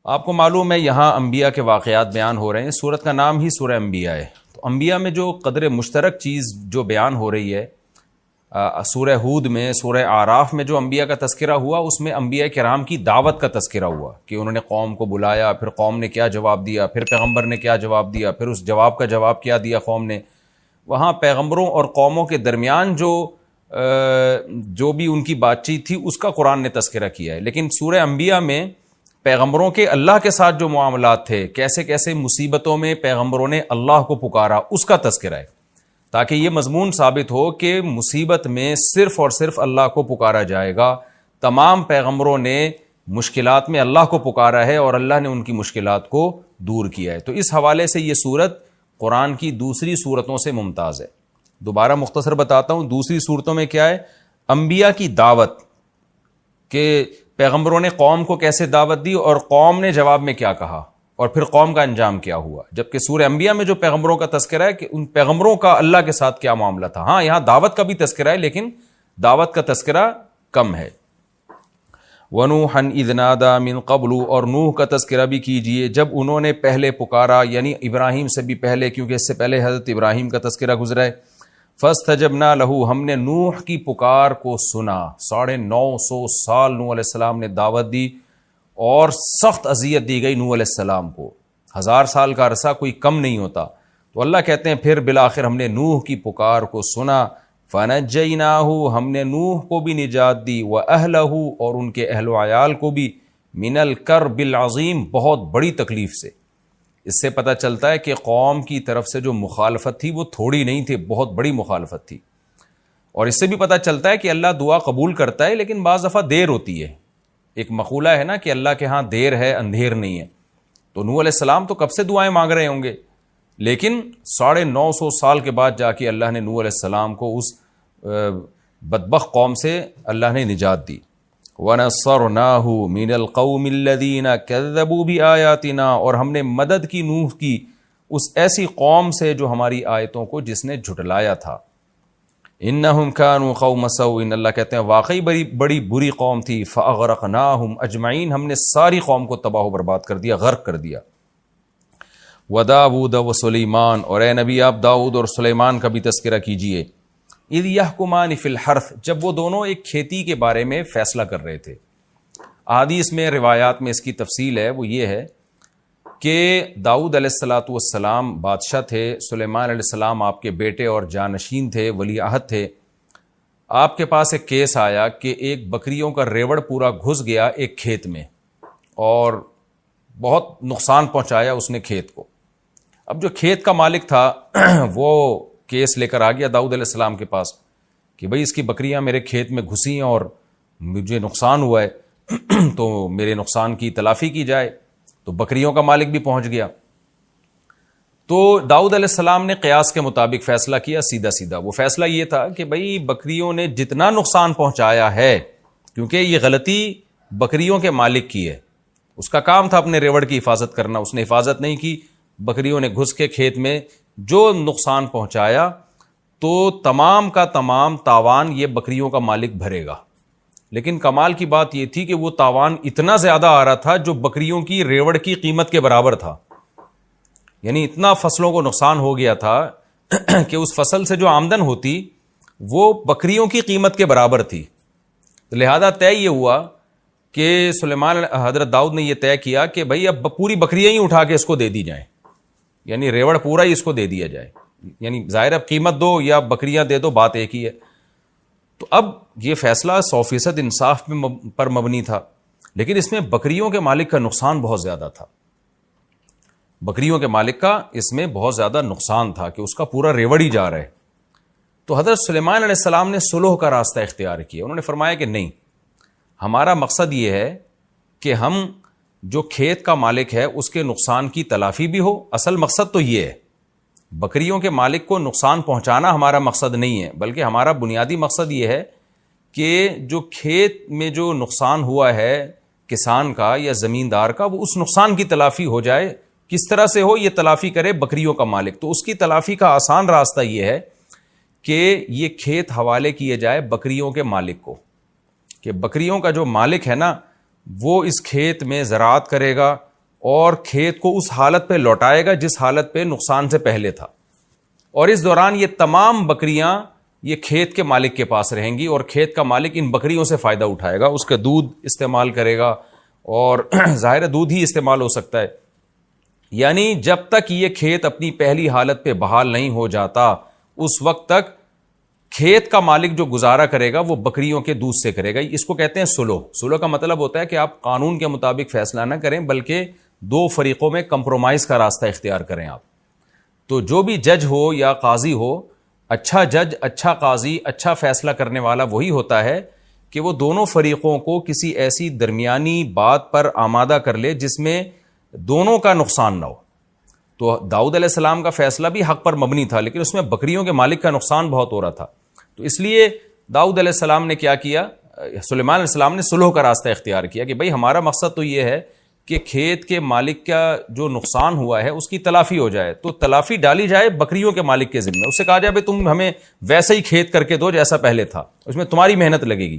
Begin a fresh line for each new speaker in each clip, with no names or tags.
آپ کو معلوم ہے یہاں انبیاء کے واقعات بیان ہو رہے ہیں. سورت کا نام ہی سورہ انبیاء ہے. تو انبیاء میں جو قدر مشترک چیز جو بیان ہو رہی ہے سورہ ہود میں، سورہ اعراف میں جو انبیاء کا تذکرہ ہوا، اس میں انبیاء کرام کی دعوت کا تذکرہ ہوا کہ انہوں نے قوم کو بلایا، پھر قوم نے کیا جواب دیا، پھر پیغمبر نے کیا جواب دیا، پھر اس جواب کا جواب کیا دیا قوم نے. وہاں پیغمبروں اور قوموں کے درمیان جو بھی ان کی بات چیت تھی اس کا قرآن نے تذکرہ کیا ہے. لیکن سورہ انبیاء میں پیغمبروں کے اللہ کے ساتھ جو معاملات تھے، کیسے کیسے مصیبتوں میں پیغمبروں نے اللہ کو پکارا، اس کا تذکرہ ہے، تاکہ یہ مضمون ثابت ہو کہ مصیبت میں صرف اور صرف اللہ کو پکارا جائے گا. تمام پیغمبروں نے مشکلات میں اللہ کو پکارا ہے اور اللہ نے ان کی مشکلات کو دور کیا ہے. تو اس حوالے سے یہ سورت قرآن کی دوسری سورتوں سے ممتاز ہے. دوبارہ مختصر بتاتا ہوں، دوسری صورتوں میں کیا ہے؟ انبیاء کی دعوت، کہ پیغمبروں نے قوم کو کیسے دعوت دی اور قوم نے جواب میں کیا کہا اور پھر قوم کا انجام کیا ہوا. جبکہ سورہ انبیاء میں جو پیغمبروں کا تذکرہ ہے کہ ان پیغمبروں کا اللہ کے ساتھ کیا معاملہ تھا. ہاں یہاں دعوت کا بھی تذکرہ ہے، لیکن دعوت کا تذکرہ کم ہے. وَنُوحًا إِذْ نَادَىٰ مِن قَبْلُ، اور نوح کا تذکرہ بھی کیجئے جب انہوں نے پہلے پکارا، یعنی ابراہیم سے بھی پہلے، کیونکہ اس سے پہلے حضرت ابراہیم کا تذکرہ گزرا ہے. فَاسْتَجَبْنَا لَهُ، ہم نے نوح کی پکار کو سنا. 950 سال نوح علیہ السلام نے دعوت دی اور سخت اذیت دی گئی نوح علیہ السلام کو. 1000 سال کا عرصہ کوئی کم نہیں ہوتا. تو اللہ کہتے ہیں پھر بالآخر ہم نے نوح کی پکار کو سنا. فَنَجَّيْنَاهُ، ہم نے نوح کو بھی نجات دی، وَأَهْلَهُ، اور ان کے اہل و عیال کو بھی، مِنَ الْكَرْبِ الْعَظِيمِ، بہت بڑی تکلیف سے. اس سے پتہ چلتا ہے کہ قوم کی طرف سے جو مخالفت تھی وہ تھوڑی نہیں تھی، بہت بڑی مخالفت تھی. اور اس سے بھی پتہ چلتا ہے کہ اللہ دعا قبول کرتا ہے، لیکن بعض دفعہ دیر ہوتی ہے. ایک مقولہ ہے نا کہ اللہ کے ہاں دیر ہے اندھیر نہیں ہے. تو نوح علیہ السلام تو کب سے دعائیں مانگ رہے ہوں گے، لیکن 950 سال کے بعد جا کے اللہ نے نوح علیہ السلام کو اس بدبخت قوم سے اللہ نے نجات دی. وَنَصَّرْنَاهُ مِنَ الْقَوْمِ الَّذِينَ كَذَّبُوا بِآيَاتِنَا، اور ہم نے مدد کی نوح کی اس ایسی قوم سے جو ہماری آیتوں کو جس نے جھٹلایا تھا. انہم کانوا قوم سوء، اللہ کہتے ہیں واقعی بڑی بری قوم تھی. فاغرقناہم اجمعین، ہم نے ساری قوم کو تباہ و برباد کر دیا، غرق کر دیا. وداؤد وسلیمان، اور اے نبی آپ داؤد اور سلیمان کا بھی تذکرہ کیجئے. اذ یحکمان فی الحرث، جب وہ دونوں ایک کھیتی کے بارے میں فیصلہ کر رہے تھے. احادیث میں روایات میں اس کی تفصیل ہے، وہ یہ ہے کہ داؤد علیہ السلام بادشاہ تھے، سلیمان علیہ السلام آپ کے بیٹے اور جانشین تھے، ولی عہد تھے. آپ کے پاس ایک کیس آیا کہ ایک بکریوں کا ریوڑ پورا گھس گیا ایک کھیت میں اور بہت نقصان پہنچایا اس نے کھیت کو. اب جو کھیت کا مالک تھا وہ کیس لے کر آ گیا داؤد علیہ السلام کے پاس کہ بھئی اس کی بکریاں میرے کھیت میں گھسی ہیں اور مجھے نقصان ہوا ہے تو میرے نقصان کی تلافی کی جائے. تو بکریوں کا مالک بھی پہنچ گیا. تو داؤد علیہ السلام نے قیاس کے مطابق فیصلہ کیا، سیدھا. وہ فیصلہ یہ تھا کہ بھئی بکریوں نے جتنا نقصان پہنچایا ہے، کیونکہ یہ غلطی بکریوں کے مالک کی ہے، اس کا کام تھا اپنے ریوڑ کی حفاظت کرنا، اس نے حفاظت نہیں کی، بکریوں نے گھس کے کھیت میں جو نقصان پہنچایا تو تمام کا تمام تاوان یہ بکریوں کا مالک بھرے گا. لیکن کمال کی بات یہ تھی کہ وہ تاوان اتنا زیادہ آ رہا تھا جو بکریوں کی ریوڑ کی قیمت کے برابر تھا. یعنی اتنا فصلوں کو نقصان ہو گیا تھا کہ اس فصل سے جو آمدن ہوتی وہ بکریوں کی قیمت کے برابر تھی. لہذا طے یہ ہوا کہ سلیمان حضرت داؤد نے یہ طے کیا کہ بھئی اب پوری بکریاں ہی اٹھا کے اس کو دے دی جائیں، یعنی ریوڑ پورا ہی اس کو دے دیا جائے. یعنی ظاہر اب قیمت دو یا بکریاں دے دو، بات ایک ہی ہے. تو اب یہ فیصلہ 100% انصاف پر مبنی تھا، لیکن اس میں بکریوں کے مالک کا نقصان بہت زیادہ تھا. بکریوں کے مالک کا اس میں بہت زیادہ نقصان تھا کہ اس کا پورا ریوڑ ہی جا رہا ہے. تو حضرت سلیمان علیہ السلام نے صلح کا راستہ اختیار کیا. انہوں نے فرمایا کہ نہیں، ہمارا مقصد یہ ہے کہ ہم جو کھیت کا مالک ہے اس کے نقصان کی تلافی بھی ہو. اصل مقصد تو یہ ہے، بکریوں کے مالک کو نقصان پہنچانا ہمارا مقصد نہیں ہے، بلکہ ہمارا بنیادی مقصد یہ ہے کہ جو کھیت میں جو نقصان ہوا ہے کسان کا یا زمیندار کا، وہ اس نقصان کی تلافی ہو جائے. کس طرح سے ہو، یہ تلافی کرے بکریوں کا مالک. تو اس کی تلافی کا آسان راستہ یہ ہے کہ یہ کھیت حوالے کیے جائے بکریوں کے مالک کو، کہ بکریوں کا جو مالک ہے نا وہ اس کھیت میں زراعت کرے گا اور کھیت کو اس حالت پہ لوٹائے گا جس حالت پہ نقصان سے پہلے تھا، اور اس دوران یہ تمام بکریاں یہ کھیت کے مالک کے پاس رہیں گی، اور کھیت کا مالک ان بکریوں سے فائدہ اٹھائے گا، اس کا دودھ استعمال کرے گا، اور ظاہر دودھ ہی استعمال ہو سکتا ہے۔ یعنی جب تک یہ کھیت اپنی پہلی حالت پہ بحال نہیں ہو جاتا، اس وقت تک کھیت کا مالک جو گزارا کرے گا وہ بکریوں کے دودھ سے کرے گا۔ اس کو کہتے ہیں سلو۔ سلو کا مطلب ہوتا ہے کہ آپ قانون کے مطابق فیصلہ نہ کریں بلکہ دو فریقوں میں کمپرومائز کا راستہ اختیار کریں آپ۔ تو جو بھی جج ہو یا قاضی ہو، اچھا جج، اچھا قاضی، اچھا فیصلہ کرنے والا وہی ہوتا ہے کہ وہ دونوں فریقوں کو کسی ایسی درمیانی بات پر آمادہ کر لے جس میں دونوں کا نقصان نہ ہو۔ تو داؤد علیہ السلام کا فیصلہ بھی حق پر مبنی تھا، لیکن اس میں بکریوں کے مالک کا نقصان بہت ہو رہا تھا، تو اس لیے داؤد علیہ السلام نے کیا کیا، سلیمان علیہ السلام نے صلح کا راستہ اختیار کیا کہ بھئی ہمارا مقصد تو یہ ہے کہ کھیت کے مالک کا جو نقصان ہوا ہے اس کی تلافی ہو جائے، تو تلافی ڈالی جائے بکریوں کے مالک کے ذمہ۔ اس سے کہا جائے بھئی تم ہمیں ویسا ہی کھیت کر کے دو جیسا پہلے تھا، اس میں تمہاری محنت لگے گی،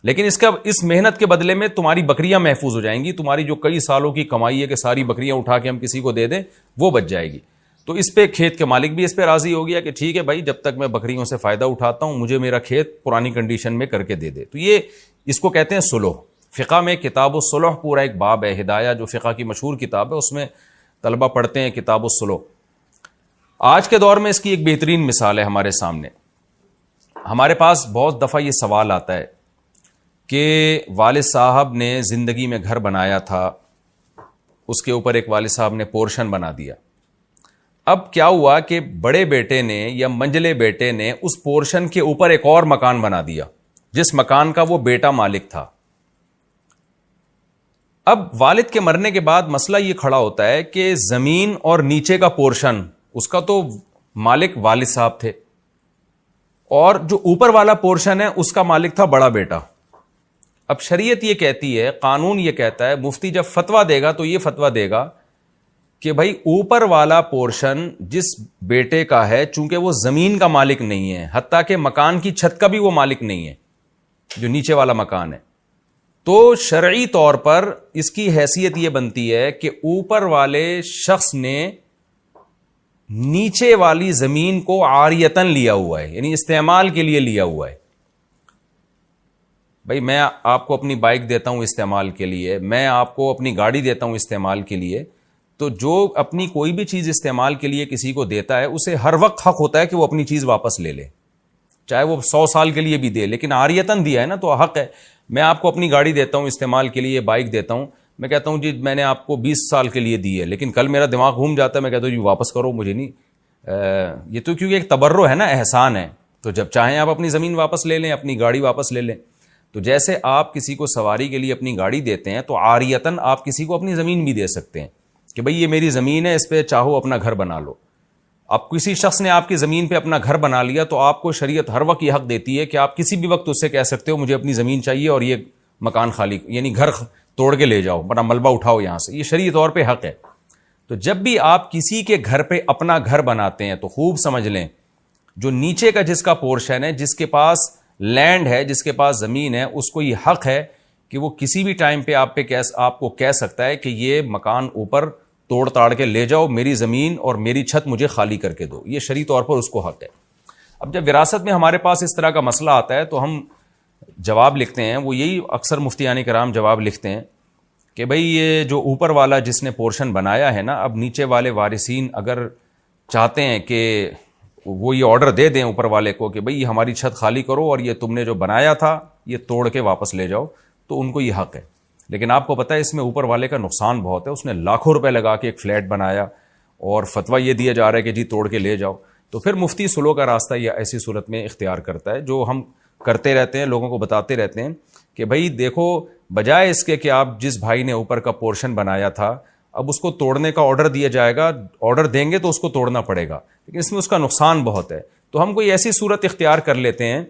لیکن اس محنت کے بدلے میں تمہاری بکریاں محفوظ ہو جائیں گی، تمہاری جو کئی سالوں کی کمائی ہے کہ ساری بکریاں اٹھا کے ہم کسی کو دے دیں وہ بچ جائے گی۔ تو اس پہ کھیت کے مالک بھی اس پہ راضی ہو گیا کہ ٹھیک ہے بھائی، جب تک میں بکریوں سے فائدہ اٹھاتا ہوں مجھے میرا کھیت پرانی کنڈیشن میں کر کے دے دے۔ تو یہ اس کو کہتے ہیں صلح۔ فقہ میں کتاب الصلح پورا ایک باب ہے، ہدایہ جو فقہ کی مشہور کتاب ہے، اس میں طلبہ پڑھتے ہیں کتاب الصلح۔ آج کے دور میں اس کی ایک بہترین مثال ہے ہمارے سامنے۔ ہمارے پاس بہت دفعہ یہ سوال آتا ہے کہ والد صاحب نے زندگی میں گھر بنایا تھا، اس کے اوپر ایک والد صاحب نے پورشن بنا دیا، اب کیا ہوا کہ بڑے بیٹے نے یا منجلے بیٹے نے اس پورشن کے اوپر ایک اور مکان بنا دیا جس مکان کا وہ بیٹا مالک تھا۔ اب والد کے مرنے کے بعد مسئلہ یہ کھڑا ہوتا ہے کہ زمین اور نیچے کا پورشن اس کا تو مالک والد صاحب تھے، اور جو اوپر والا پورشن ہے اس کا مالک تھا بڑا بیٹا۔ اب شریعت یہ کہتی ہے، قانون یہ کہتا ہے، مفتی جب فتویٰ دے گا تو یہ فتویٰ دے گا کہ بھائی اوپر والا پورشن جس بیٹے کا ہے، چونکہ وہ زمین کا مالک نہیں ہے، حتیٰ کہ مکان کی چھت کا بھی وہ مالک نہیں ہے جو نیچے والا مکان ہے، تو شرعی طور پر اس کی حیثیت یہ بنتی ہے کہ اوپر والے شخص نے نیچے والی زمین کو عاریتن لیا ہوا ہے، یعنی استعمال کے لیے لیا ہوا ہے۔ بھائی میں آپ کو اپنی بائک دیتا ہوں استعمال کے لیے، میں آپ کو اپنی گاڑی دیتا ہوں استعمال کے لیے، تو جو اپنی کوئی بھی چیز استعمال کے لیے کسی کو دیتا ہے اسے ہر وقت حق ہوتا ہے کہ وہ اپنی چیز واپس لے لے، چاہے وہ 100 سال کے لیے بھی دے، لیکن عاریتن دیا ہے نا تو حق ہے۔ میں آپ کو اپنی گاڑی دیتا ہوں استعمال کے لیے، بائک دیتا ہوں، میں کہتا ہوں جی میں نے آپ کو 20 سال کے لیے دی ہے، لیکن کل میرا دماغ گھوم جاتا ہے، میں کہتا ہوں جی واپس کرو، مجھے نہیں، یہ تو کیونکہ ایک تبرع ہے نا، احسان ہے، تو جب چاہیں آپ اپنی زمین واپس لے لیں، اپنی گاڑی واپس لے لیں۔ تو جیسے آپ کسی کو سواری کے لیے اپنی گاڑی دیتے ہیں تو عاریتن آپ کسی کو اپنی زمین بھی دے سکتے ہیں کہ بھئی یہ میری زمین ہے، اس پہ چاہو اپنا گھر بنا لو۔ اب کسی شخص نے آپ کی زمین پہ اپنا گھر بنا لیا تو آپ کو شریعت ہر وقت یہ حق دیتی ہے کہ آپ کسی بھی وقت اس سے کہہ سکتے ہو مجھے اپنی زمین چاہیے اور یہ مکان خالی، یعنی گھر توڑ کے لے جاؤ، بڑا ملبہ اٹھاؤ یہاں سے، یہ شرعی طور پہ حق ہے۔ تو جب بھی آپ کسی کے گھر پہ اپنا گھر بناتے ہیں تو خوب سمجھ لیں، جو نیچے کا جس کا پورشن ہے، جس کے پاس لینڈ ہے، جس کے پاس زمین ہے، اس کو یہ حق ہے کہ وہ کسی بھی ٹائم پہ آپ کو کہہ سکتا ہے کہ یہ مکان اوپر توڑ تاڑ کے لے جاؤ، میری زمین اور میری چھت مجھے خالی کر کے دو، یہ شرعی طور پر اس کو حق ہے۔ اب جب وراثت میں ہمارے پاس اس طرح کا مسئلہ آتا ہے تو ہم جواب لکھتے ہیں، وہ یہی اکثر مفتیان کرام جواب لکھتے ہیں کہ بھئی یہ جو اوپر والا جس نے پورشن بنایا ہے نا، اب نیچے والے وارثین اگر چاہتے ہیں کہ وہ یہ آرڈر دے دیں اوپر والے کو کہ بھئی یہ ہماری چھت خالی کرو اور یہ تم نے جو بنایا تھا یہ توڑ کے واپس لے جاؤ، تو ان کو یہ حق ہے۔ لیکن آپ کو پتہ ہے اس میں اوپر والے کا نقصان بہت ہے، اس نے لاکھوں روپے لگا کے ایک فلیٹ بنایا اور فتویٰ یہ دیا جا رہا ہے کہ جی توڑ کے لے جاؤ، تو پھر مفتی صلح کا راستہ یہ ایسی صورت میں اختیار کرتا ہے، جو ہم کرتے رہتے ہیں، لوگوں کو بتاتے رہتے ہیں کہ بھئی دیکھو، بجائے اس کے کہ آپ جس بھائی نے اوپر کا پورشن بنایا تھا اب اس کو توڑنے کا آرڈر دیا جائے گا، آرڈر دیں گے تو اس کو توڑنا پڑے گا، لیکن اس میں اس کا نقصان بہت ہے، تو ہم کوئی ایسی صورت اختیار کر لیتے ہیں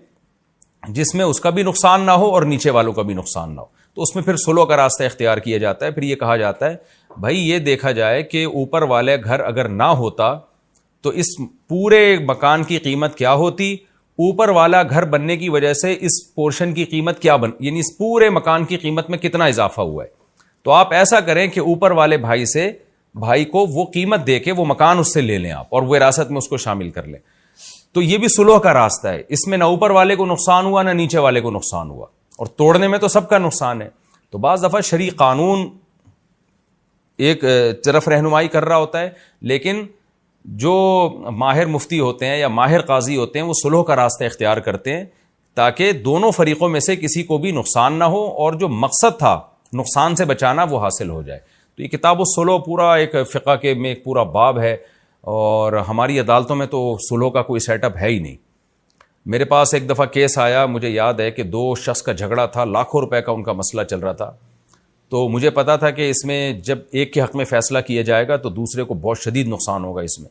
جس میں اس کا بھی نقصان نہ ہو اور نیچے والوں کا بھی نقصان نہ ہو، تو اس میں پھر صلح کا راستہ اختیار کیا جاتا ہے۔ پھر یہ کہا جاتا ہے بھائی یہ دیکھا جائے کہ اوپر والے گھر اگر نہ ہوتا تو اس پورے مکان کی قیمت کیا ہوتی، اوپر والا گھر بننے کی وجہ سے اس پورشن کی قیمت کیا یعنی اس پورے مکان کی قیمت میں کتنا اضافہ ہوا ہے، تو آپ ایسا کریں کہ اوپر والے بھائی کو وہ قیمت دے کے وہ مکان اس سے لے لیں آپ، اور وہ وراثت میں اس کو شامل کر لیں. تو یہ بھی صلح کا راستہ ہے، اس میں نہ اوپر والے کو نقصان ہوا نہ نیچے والے کو نقصان ہوا، اور توڑنے میں تو سب کا نقصان ہے. تو بعض دفعہ شرعی قانون ایک طرف رہنمائی کر رہا ہوتا ہے، لیکن جو ماہر مفتی ہوتے ہیں یا ماہر قاضی ہوتے ہیں وہ صلح کا راستہ اختیار کرتے ہیں تاکہ دونوں فریقوں میں سے کسی کو بھی نقصان نہ ہو اور جو مقصد تھا نقصان سے بچانا وہ حاصل ہو جائے. تو یہ کتاب الصلح پورا ایک فقہ کے میں ایک پورا باب ہے، اور ہماری عدالتوں میں تو صلح کا کوئی سیٹ اپ ہے ہی نہیں. میرے پاس ایک دفعہ کیس آیا، مجھے یاد ہے کہ 2 شخص کا جھگڑا تھا، لاکھوں روپے کا ان کا مسئلہ چل رہا تھا. تو مجھے پتا تھا کہ اس میں جب ایک کے حق میں فیصلہ کیا جائے گا تو دوسرے کو بہت شدید نقصان ہوگا اس میں.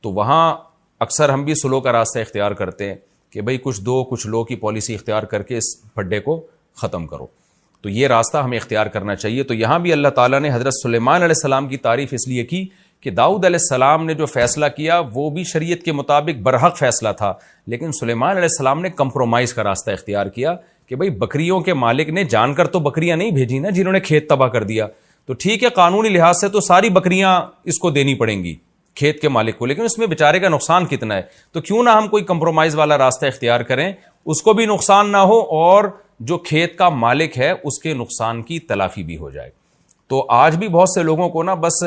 تو وہاں اکثر ہم بھی صلح کا راستہ اختیار کرتے ہیں کہ بھئی کچھ دو کچھ لو کی پالیسی اختیار کر کے اس پھڈے کو ختم کرو. تو یہ راستہ ہمیں اختیار کرنا چاہیے. تو یہاں بھی اللہ تعالیٰ نے حضرت سلیمان علیہ السلام کی تعریف اس لیے کی کہ داؤد علیہ السلام نے جو فیصلہ کیا وہ بھی شریعت کے مطابق برحق فیصلہ تھا، لیکن سلیمان علیہ السلام نے کمپرومائز کا راستہ اختیار کیا کہ بھئی بکریوں کے مالک نے جان کر تو بکریاں نہیں بھیجی نا جنہوں نے کھیت تباہ کر دیا. تو ٹھیک ہے قانونی لحاظ سے تو ساری بکریاں اس کو دینی پڑیں گی کھیت کے مالک کو، لیکن اس میں بیچارے کا نقصان کتنا ہے. تو کیوں نہ ہم کوئی کمپرومائز والا راستہ اختیار کریں، اس کو بھی نقصان نہ ہو اور جو کھیت کا مالک ہے اس کے نقصان کی تلافی بھی ہو جائے. تو آج بھی بہت سے لوگوں کو نا بس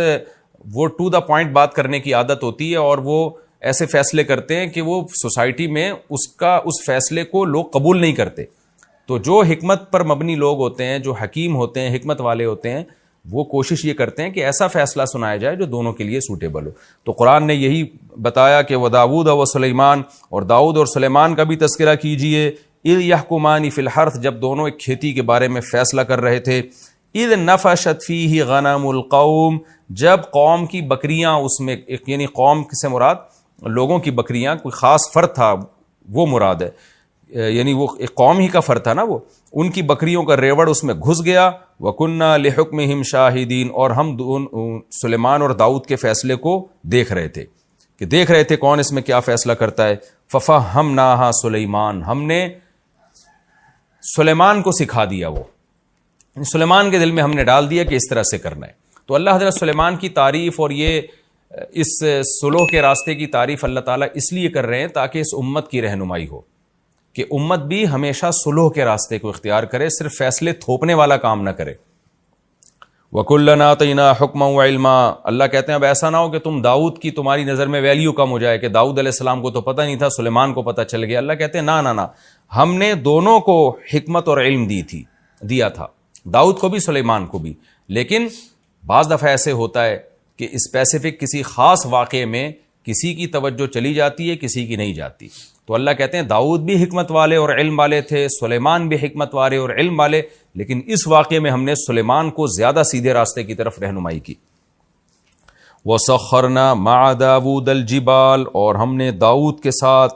وہ ٹو دا پوائنٹ بات کرنے کی عادت ہوتی ہے، اور وہ ایسے فیصلے کرتے ہیں کہ وہ سوسائٹی میں اس فیصلے کو لوگ قبول نہیں کرتے. تو جو حکمت پر مبنی لوگ ہوتے ہیں، جو حکیم ہوتے ہیں، حکمت والے ہوتے ہیں، وہ کوشش یہ کرتے ہیں کہ ایسا فیصلہ سنایا جائے جو دونوں کے لیے سوٹیبل ہو. تو قرآن نے یہی بتایا کہ وَدَاوُودَ وَسُلَیمان، اور داؤد اور سلیمان کا بھی تذکرہ کیجئے. اِذْ يَحْكُمَانِ فِي الْحَرْثِ، جب دونوں ایک کھیتی کے بارے میں فیصلہ کر رہے تھے. اِذْ نَفَشَتْ فِيهِ غَنَمُ الْقَوْمِ، جب قوم کی بکریاں اس میں، یعنی قوم سے مراد لوگوں کی بکریاں، کوئی خاص فرد تھا وہ مراد ہے، یعنی وہ ایک قوم ہی کا فرد تھا نا، وہ ان کی بکریوں کا ریوڑ اس میں گھس گیا. وَكُنَّا لِحُكْمِهِمْ شَاهِدِينَ، اور ہم سلیمان اور داؤد کے فیصلے کو دیکھ رہے تھے کون اس میں کیا فیصلہ کرتا ہے. فَفَهَّمْنَاهَا سلیمان، ہم نے سلیمان کو سکھا دیا، وہ سلیمان کے دل میں ہم نے ڈال دیا کہ اس طرح سے کرنا ہے. تو اللہ حضرت سلیمان کی تعریف اور یہ اس صلح کے راستے کی تعریف اللہ تعالیٰ اس لیے کر رہے ہیں تاکہ اس امت کی رہنمائی ہو کہ امت بھی ہمیشہ صلح کے راستے کو اختیار کرے، صرف فیصلے تھوپنے والا کام نہ کرے. وَكُلًّا آتَيْنَا حُكْمًا وَعِلْمًا، اللہ کہتے ہیں اب ایسا نہ ہو کہ داؤد کی تمہاری نظر میں ویلیو کم ہو جائے کہ داؤد علیہ السلام کو تو پتہ نہیں تھا، سلیمان کو پتہ چل گیا. اللہ کہتے ہیں نہ، ہم نے دونوں کو حکمت اور علم دیا تھا، داؤد کو بھی سلیمان کو بھی. لیکن بعض دفعہ ایسے ہوتا ہے کہ اسپیسیفک کسی خاص واقعے میں کسی کی توجہ چلی جاتی ہے، کسی کی نہیں جاتی. تو اللہ کہتے ہیں داؤد بھی حکمت والے اور علم والے تھے، سلیمان بھی حکمت والے اور علم والے، لیکن اس واقعے میں ہم نے سلیمان کو زیادہ سیدھے راستے کی طرف رہنمائی کی. وَسَخَّرْنَا مَعَ دَاوُودَ الْجِبَالَ، اور ہم نے داؤد کے ساتھ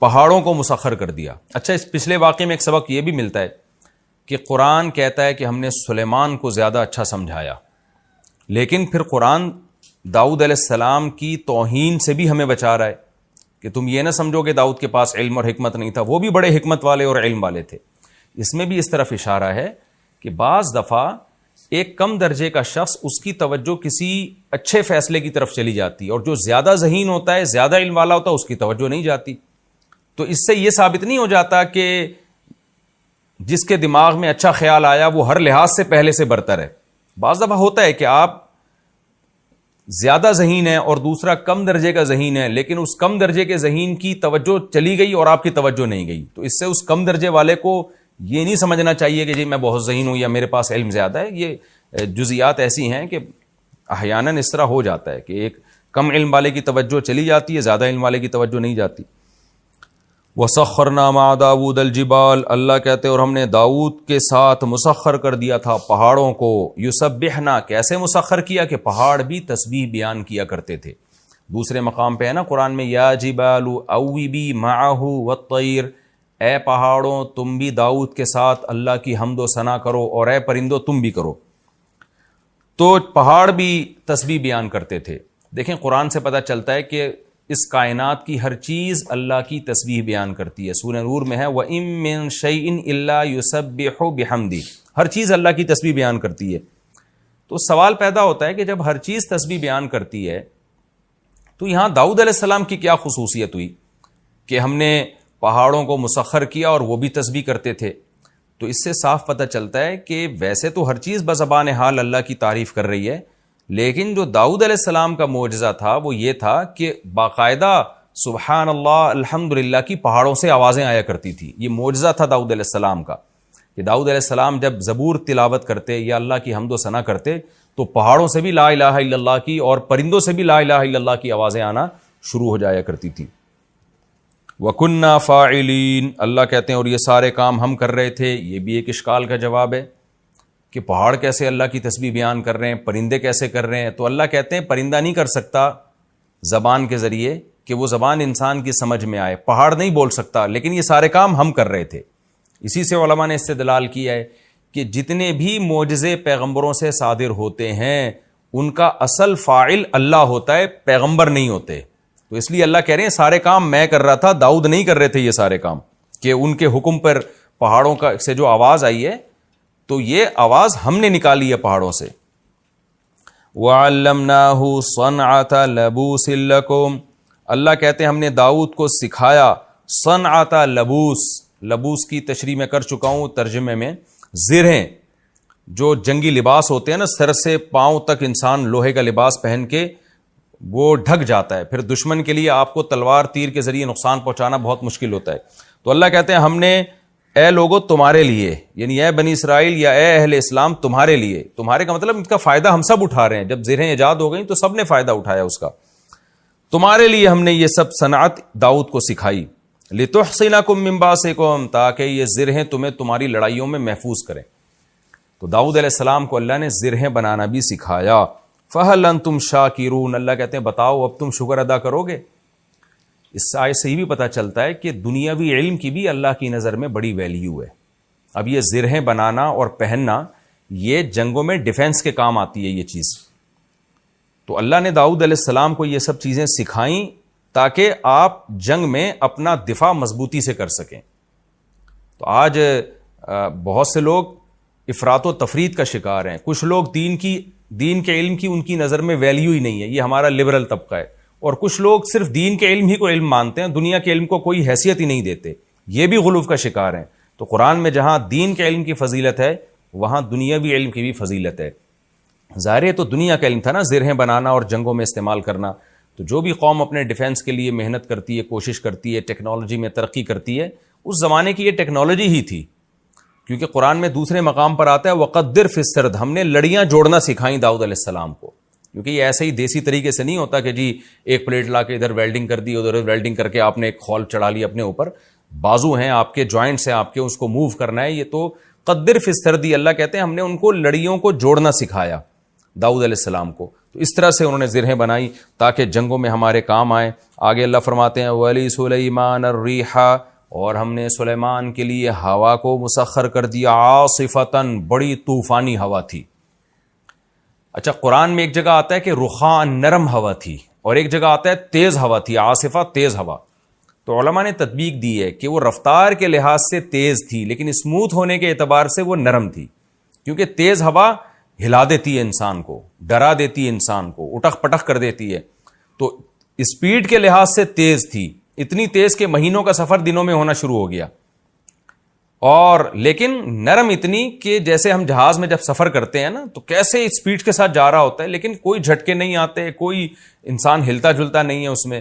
پہاڑوں کو مسخر کر دیا. اچھا، اس پچھلے واقعے میں ایک سبق یہ بھی ملتا ہے کہ قرآن کہتا ہے کہ ہم نے سلیمان کو زیادہ اچھا سمجھایا، لیکن پھر قرآن داؤد علیہ السلام کی توہین سے بھی ہمیں بچا رہا ہے کہ تم یہ نہ سمجھو کہ داؤد کے پاس علم اور حکمت نہیں تھا، وہ بھی بڑے حکمت والے اور علم والے تھے. اس میں بھی اس طرف اشارہ ہے کہ بعض دفعہ ایک کم درجے کا شخص، اس کی توجہ کسی اچھے فیصلے کی طرف چلی جاتی، اور جو زیادہ ذہین ہوتا ہے، زیادہ علم والا ہوتا ہے، اس کی توجہ نہیں جاتی. تو اس سے یہ ثابت نہیں ہو جاتا کہ جس کے دماغ میں اچھا خیال آیا وہ ہر لحاظ سے پہلے سے برتر ہے. بعض دفعہ ہوتا ہے کہ آپ زیادہ ذہین ہیں اور دوسرا کم درجے کا ذہین ہے، لیکن اس کم درجے کے ذہین کی توجہ چلی گئی اور آپ کی توجہ نہیں گئی. تو اس سے اس کم درجے والے کو یہ نہیں سمجھنا چاہیے کہ جی میں بہت ذہین ہوں یا میرے پاس علم زیادہ ہے. یہ جزیات ایسی ہیں کہ احیاناً اس طرح ہو جاتا ہے کہ ایک کم علم والے کی توجہ چلی جاتی ہے، زیادہ علم والے کی توجہ نہیں جاتی. وَسَخَّرْنَا مَعَ دَاوُودَ الْجِبَالَ، اللہ کہتے اور ہم نے داؤد کے ساتھ مسخر کر دیا تھا پہاڑوں کو. یسبحنا، کیسے مسخر کیا کہ پہاڑ بھی تسبیح بیان کیا کرتے تھے. دوسرے مقام پہ ہے نا قرآن میں یا جبال اوبی معہ والطیر، اے پہاڑوں تم بھی داؤد کے ساتھ اللہ کی حمد و ثنا کرو، اور اے پرندوں تم بھی کرو. تو پہاڑ بھی تسبیح بیان کرتے تھے. دیکھیں قرآن سے پتہ چلتا ہے کہ اس کائنات کی ہر چیز اللہ کی تسبیح بیان کرتی ہے. سورہ نور میں ہے وَإِن مِّن شَيْءٍ إِلَّا يُسَبِّحُ بِحَمْدِهِ، ہر چیز اللہ کی تسبیح بیان کرتی ہے. تو سوال پیدا ہوتا ہے کہ جب ہر چیز تسبیح بیان کرتی ہے تو یہاں داؤد علیہ السلام کی کیا خصوصیت ہوئی کہ ہم نے پہاڑوں کو مسخر کیا اور وہ بھی تسبیح کرتے تھے؟ تو اس سے صاف پتہ چلتا ہے کہ ویسے تو ہر چیز بزبان حال اللہ کی تعریف کر رہی ہے، لیکن جو داؤد علیہ السلام کا معجزہ تھا وہ یہ تھا کہ باقاعدہ سبحان اللہ الحمدللہ کی پہاڑوں سے آوازیں آیا کرتی تھی. یہ معجزہ تھا داؤد علیہ السلام کا کہ داؤد علیہ السلام جب زبور تلاوت کرتے یا اللہ کی حمد و ثنا کرتے تو پہاڑوں سے بھی لا الہ الا اللہ کی اور پرندوں سے بھی لا الہ الا اللہ کی آوازیں آنا شروع ہو جایا کرتی تھی. وَكُنَّا فَاعِلِينَ، اللہ کہتے ہیں اور یہ سارے کام ہم کر رہے تھے. یہ بھی ایک اشکال کا جواب ہے کہ پہاڑ کیسے اللہ کی تسبیح بیان کر رہے ہیں، پرندے کیسے کر رہے ہیں؟ تو اللہ کہتے ہیں پرندہ نہیں کر سکتا زبان کے ذریعے کہ وہ زبان انسان کی سمجھ میں آئے، پہاڑ نہیں بول سکتا، لیکن یہ سارے کام ہم کر رہے تھے. اسی سے علماء نے استدلال کیا ہے کہ جتنے بھی معجزے پیغمبروں سے صادر ہوتے ہیں ان کا اصل فاعل اللہ ہوتا ہے، پیغمبر نہیں ہوتے. تو اس لیے اللہ کہہ رہے ہیں سارے کام میں کر رہا تھا، داؤد نہیں کر رہے تھے یہ سارے کام، کہ ان کے حکم پر پہاڑوں کا سے جو آواز آئی ہے تو یہ آواز ہم نے نکالی ہے پہاڑوں سے. وَعَلَّمْنَاهُ صَنْعَةَ لَبُوسٍ لَكُمْ، اللہ کہتے ہیں ہم نے داؤد کو سکھایا صنعۃ لبوس. لبوس کی تشریح میں کر چکا ہوں ترجمے میں. زرہیں جو جنگی لباس ہوتے ہیں نا، سر سے پاؤں تک انسان لوہے کا لباس پہن کے وہ ڈھک جاتا ہے، پھر دشمن کے لیے آپ کو تلوار تیر کے ذریعے نقصان پہنچانا بہت مشکل ہوتا ہے. تو اللہ کہتے ہیں ہم نے اے لوگو تمہارے لیے، یعنی اے بنی اسرائیل یا اے اہل اسلام تمہارے لیے، تمہارے کا مطلب ان کا فائدہ ہم سب اٹھا رہے ہیں. جب زرہیں ایجاد ہو گئیں تو سب نے فائدہ اٹھایا اس کا. تمہارے لیے ہم نے یہ سب صنعت داؤد کو سکھائی. لِتُحْصِنَكُم مِّن بَأْسِكُم، تاکہ یہ زرہیں تمہیں تمہاری لڑائیوں میں محفوظ کریں. تو داؤد علیہ السلام کو اللہ نے زرہیں بنانا بھی سکھایا. فَهَلْ أَنْتُمْ شَاكِرُونَ، اللہ کہتے ہیں بتاؤ اب تم شکر ادا کرو گے. اس آیت سے ہی بھی پتہ چلتا ہے کہ دنیاوی علم کی بھی اللہ کی نظر میں بڑی ویلیو ہے. اب یہ زرہیں بنانا اور پہننا یہ جنگوں میں ڈیفنس کے کام آتی ہے یہ چیز. تو اللہ نے داؤد علیہ السلام کو یہ سب چیزیں سکھائیں تاکہ آپ جنگ میں اپنا دفاع مضبوطی سے کر سکیں. تو آج بہت سے لوگ افراط و تفرید کا شکار ہیں. کچھ لوگ دین کے علم کی ان کی نظر میں ویلیو ہی نہیں ہے، یہ ہمارا لبرل طبقہ ہے. اور کچھ لوگ صرف دین کے علم ہی کو علم مانتے ہیں، دنیا کے علم کو کوئی حیثیت ہی نہیں دیتے. یہ بھی غلو کا شکار ہیں. تو قرآن میں جہاں دین کے علم کی فضیلت ہے وہاں دنیاوی علم کی بھی فضیلت ہے. ظاہر ہے تو دنیا کا علم تھا نا، زرہیں بنانا اور جنگوں میں استعمال کرنا. تو جو بھی قوم اپنے ڈیفنس کے لیے محنت کرتی ہے، کوشش کرتی ہے، ٹیکنالوجی میں ترقی کرتی ہے، اس زمانے کی یہ ٹیکنالوجی ہی تھی. کیونکہ قرآن میں دوسرے مقام پر آتا ہے وَقَدِّرْ فِي السَّرْدِ، ہم نے لڑیاں جوڑنا سکھائیں داؤد علیہ السلام کو. کیونکہ یہ ایسے ہی دیسی طریقے سے نہیں ہوتا کہ جی ایک پلیٹ لا کے ادھر ویلڈنگ کر دی، ادھر ویلڈنگ کر کے آپ نے ایک خول چڑھا لی اپنے اوپر. بازو ہیں آپ کے، جوائنٹس ہیں آپ کے، اس کو موو کرنا ہے. یہ تو قدر فی السردی، اللہ کہتے ہیں ہم نے ان کو لڑیوں کو جوڑنا سکھایا داؤد علیہ السلام کو. تو اس طرح سے انہوں نے زرہیں بنائی تاکہ جنگوں میں ہمارے کام آئیں. آگے اللہ فرماتے ہیں وَلِي سُلَيْمَانَ الرِّيحَ، اور ہم نے سلیمان کے لیے ہوا کو مسخر کر دیا عاصفۃً، بڑی طوفانی ہوا تھی. اچھا قرآن میں ایک جگہ آتا ہے کہ رخاء، نرم ہوا تھی، اور ایک جگہ آتا ہے تیز ہوا تھی، عاصفہ تیز ہوا. تو علماء نے تطبیق دی ہے کہ وہ رفتار کے لحاظ سے تیز تھی لیکن اسموتھ ہونے کے اعتبار سے وہ نرم تھی. کیونکہ تیز ہوا ہلا دیتی ہے انسان کو، ڈرا دیتی ہے انسان کو، اٹک پٹک کر دیتی ہے. تو اسپیڈ کے لحاظ سے تیز تھی، اتنی تیز کہ مہینوں کا سفر دنوں میں ہونا شروع ہو گیا. اور لیکن نرم اتنی کہ جیسے ہم جہاز میں جب سفر کرتے ہیں نا تو کیسے اسپیڈ کے ساتھ جا رہا ہوتا ہے لیکن کوئی جھٹکے نہیں آتے، کوئی انسان ہلتا جلتا نہیں ہے اس میں.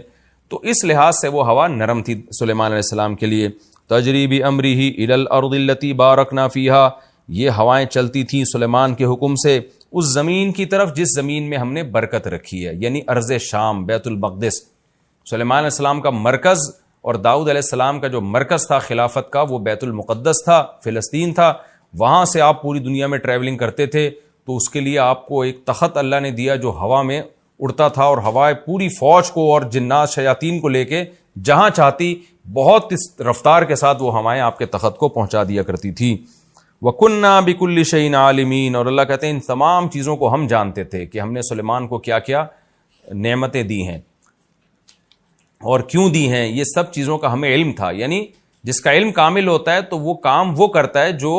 تو اس لحاظ سے وہ ہوا نرم تھی سلیمان علیہ السلام کے لیے. تجری بامرہ الی الارض التی بارکنا فیہا، یہ ہوائیں چلتی تھیں سلیمان کے حکم سے اس زمین کی طرف جس زمین میں ہم نے برکت رکھی ہے، یعنی ارض شام، بیت المقدس. سلیمان علیہ السلام کا مرکز اور داؤد علیہ السلام کا جو مرکز تھا خلافت کا وہ بیت المقدس تھا، فلسطین تھا. وہاں سے آپ پوری دنیا میں ٹریولنگ کرتے تھے تو اس کے لیے آپ کو ایک تخت اللہ نے دیا جو ہوا میں اڑتا تھا، اور ہوائیں پوری فوج کو اور جنات شیاطین کو لے کے جہاں چاہتی بہت اس رفتار کے ساتھ وہ ہوائیں آپ کے تخت کو پہنچا دیا کرتی تھی. وَكُنَّا بِكُلِّ شَيْءٍ عَالِمِينَ، اور اللہ کہتے ہیں ان تمام چیزوں کو ہم جانتے تھے کہ ہم نے سلیمان کو کیا کیا نعمتیں دی ہیں اور کیوں دی ہیں. یہ سب چیزوں کا ہمیں علم تھا. یعنی جس کا علم کامل ہوتا ہے تو وہ کام وہ کرتا ہے جو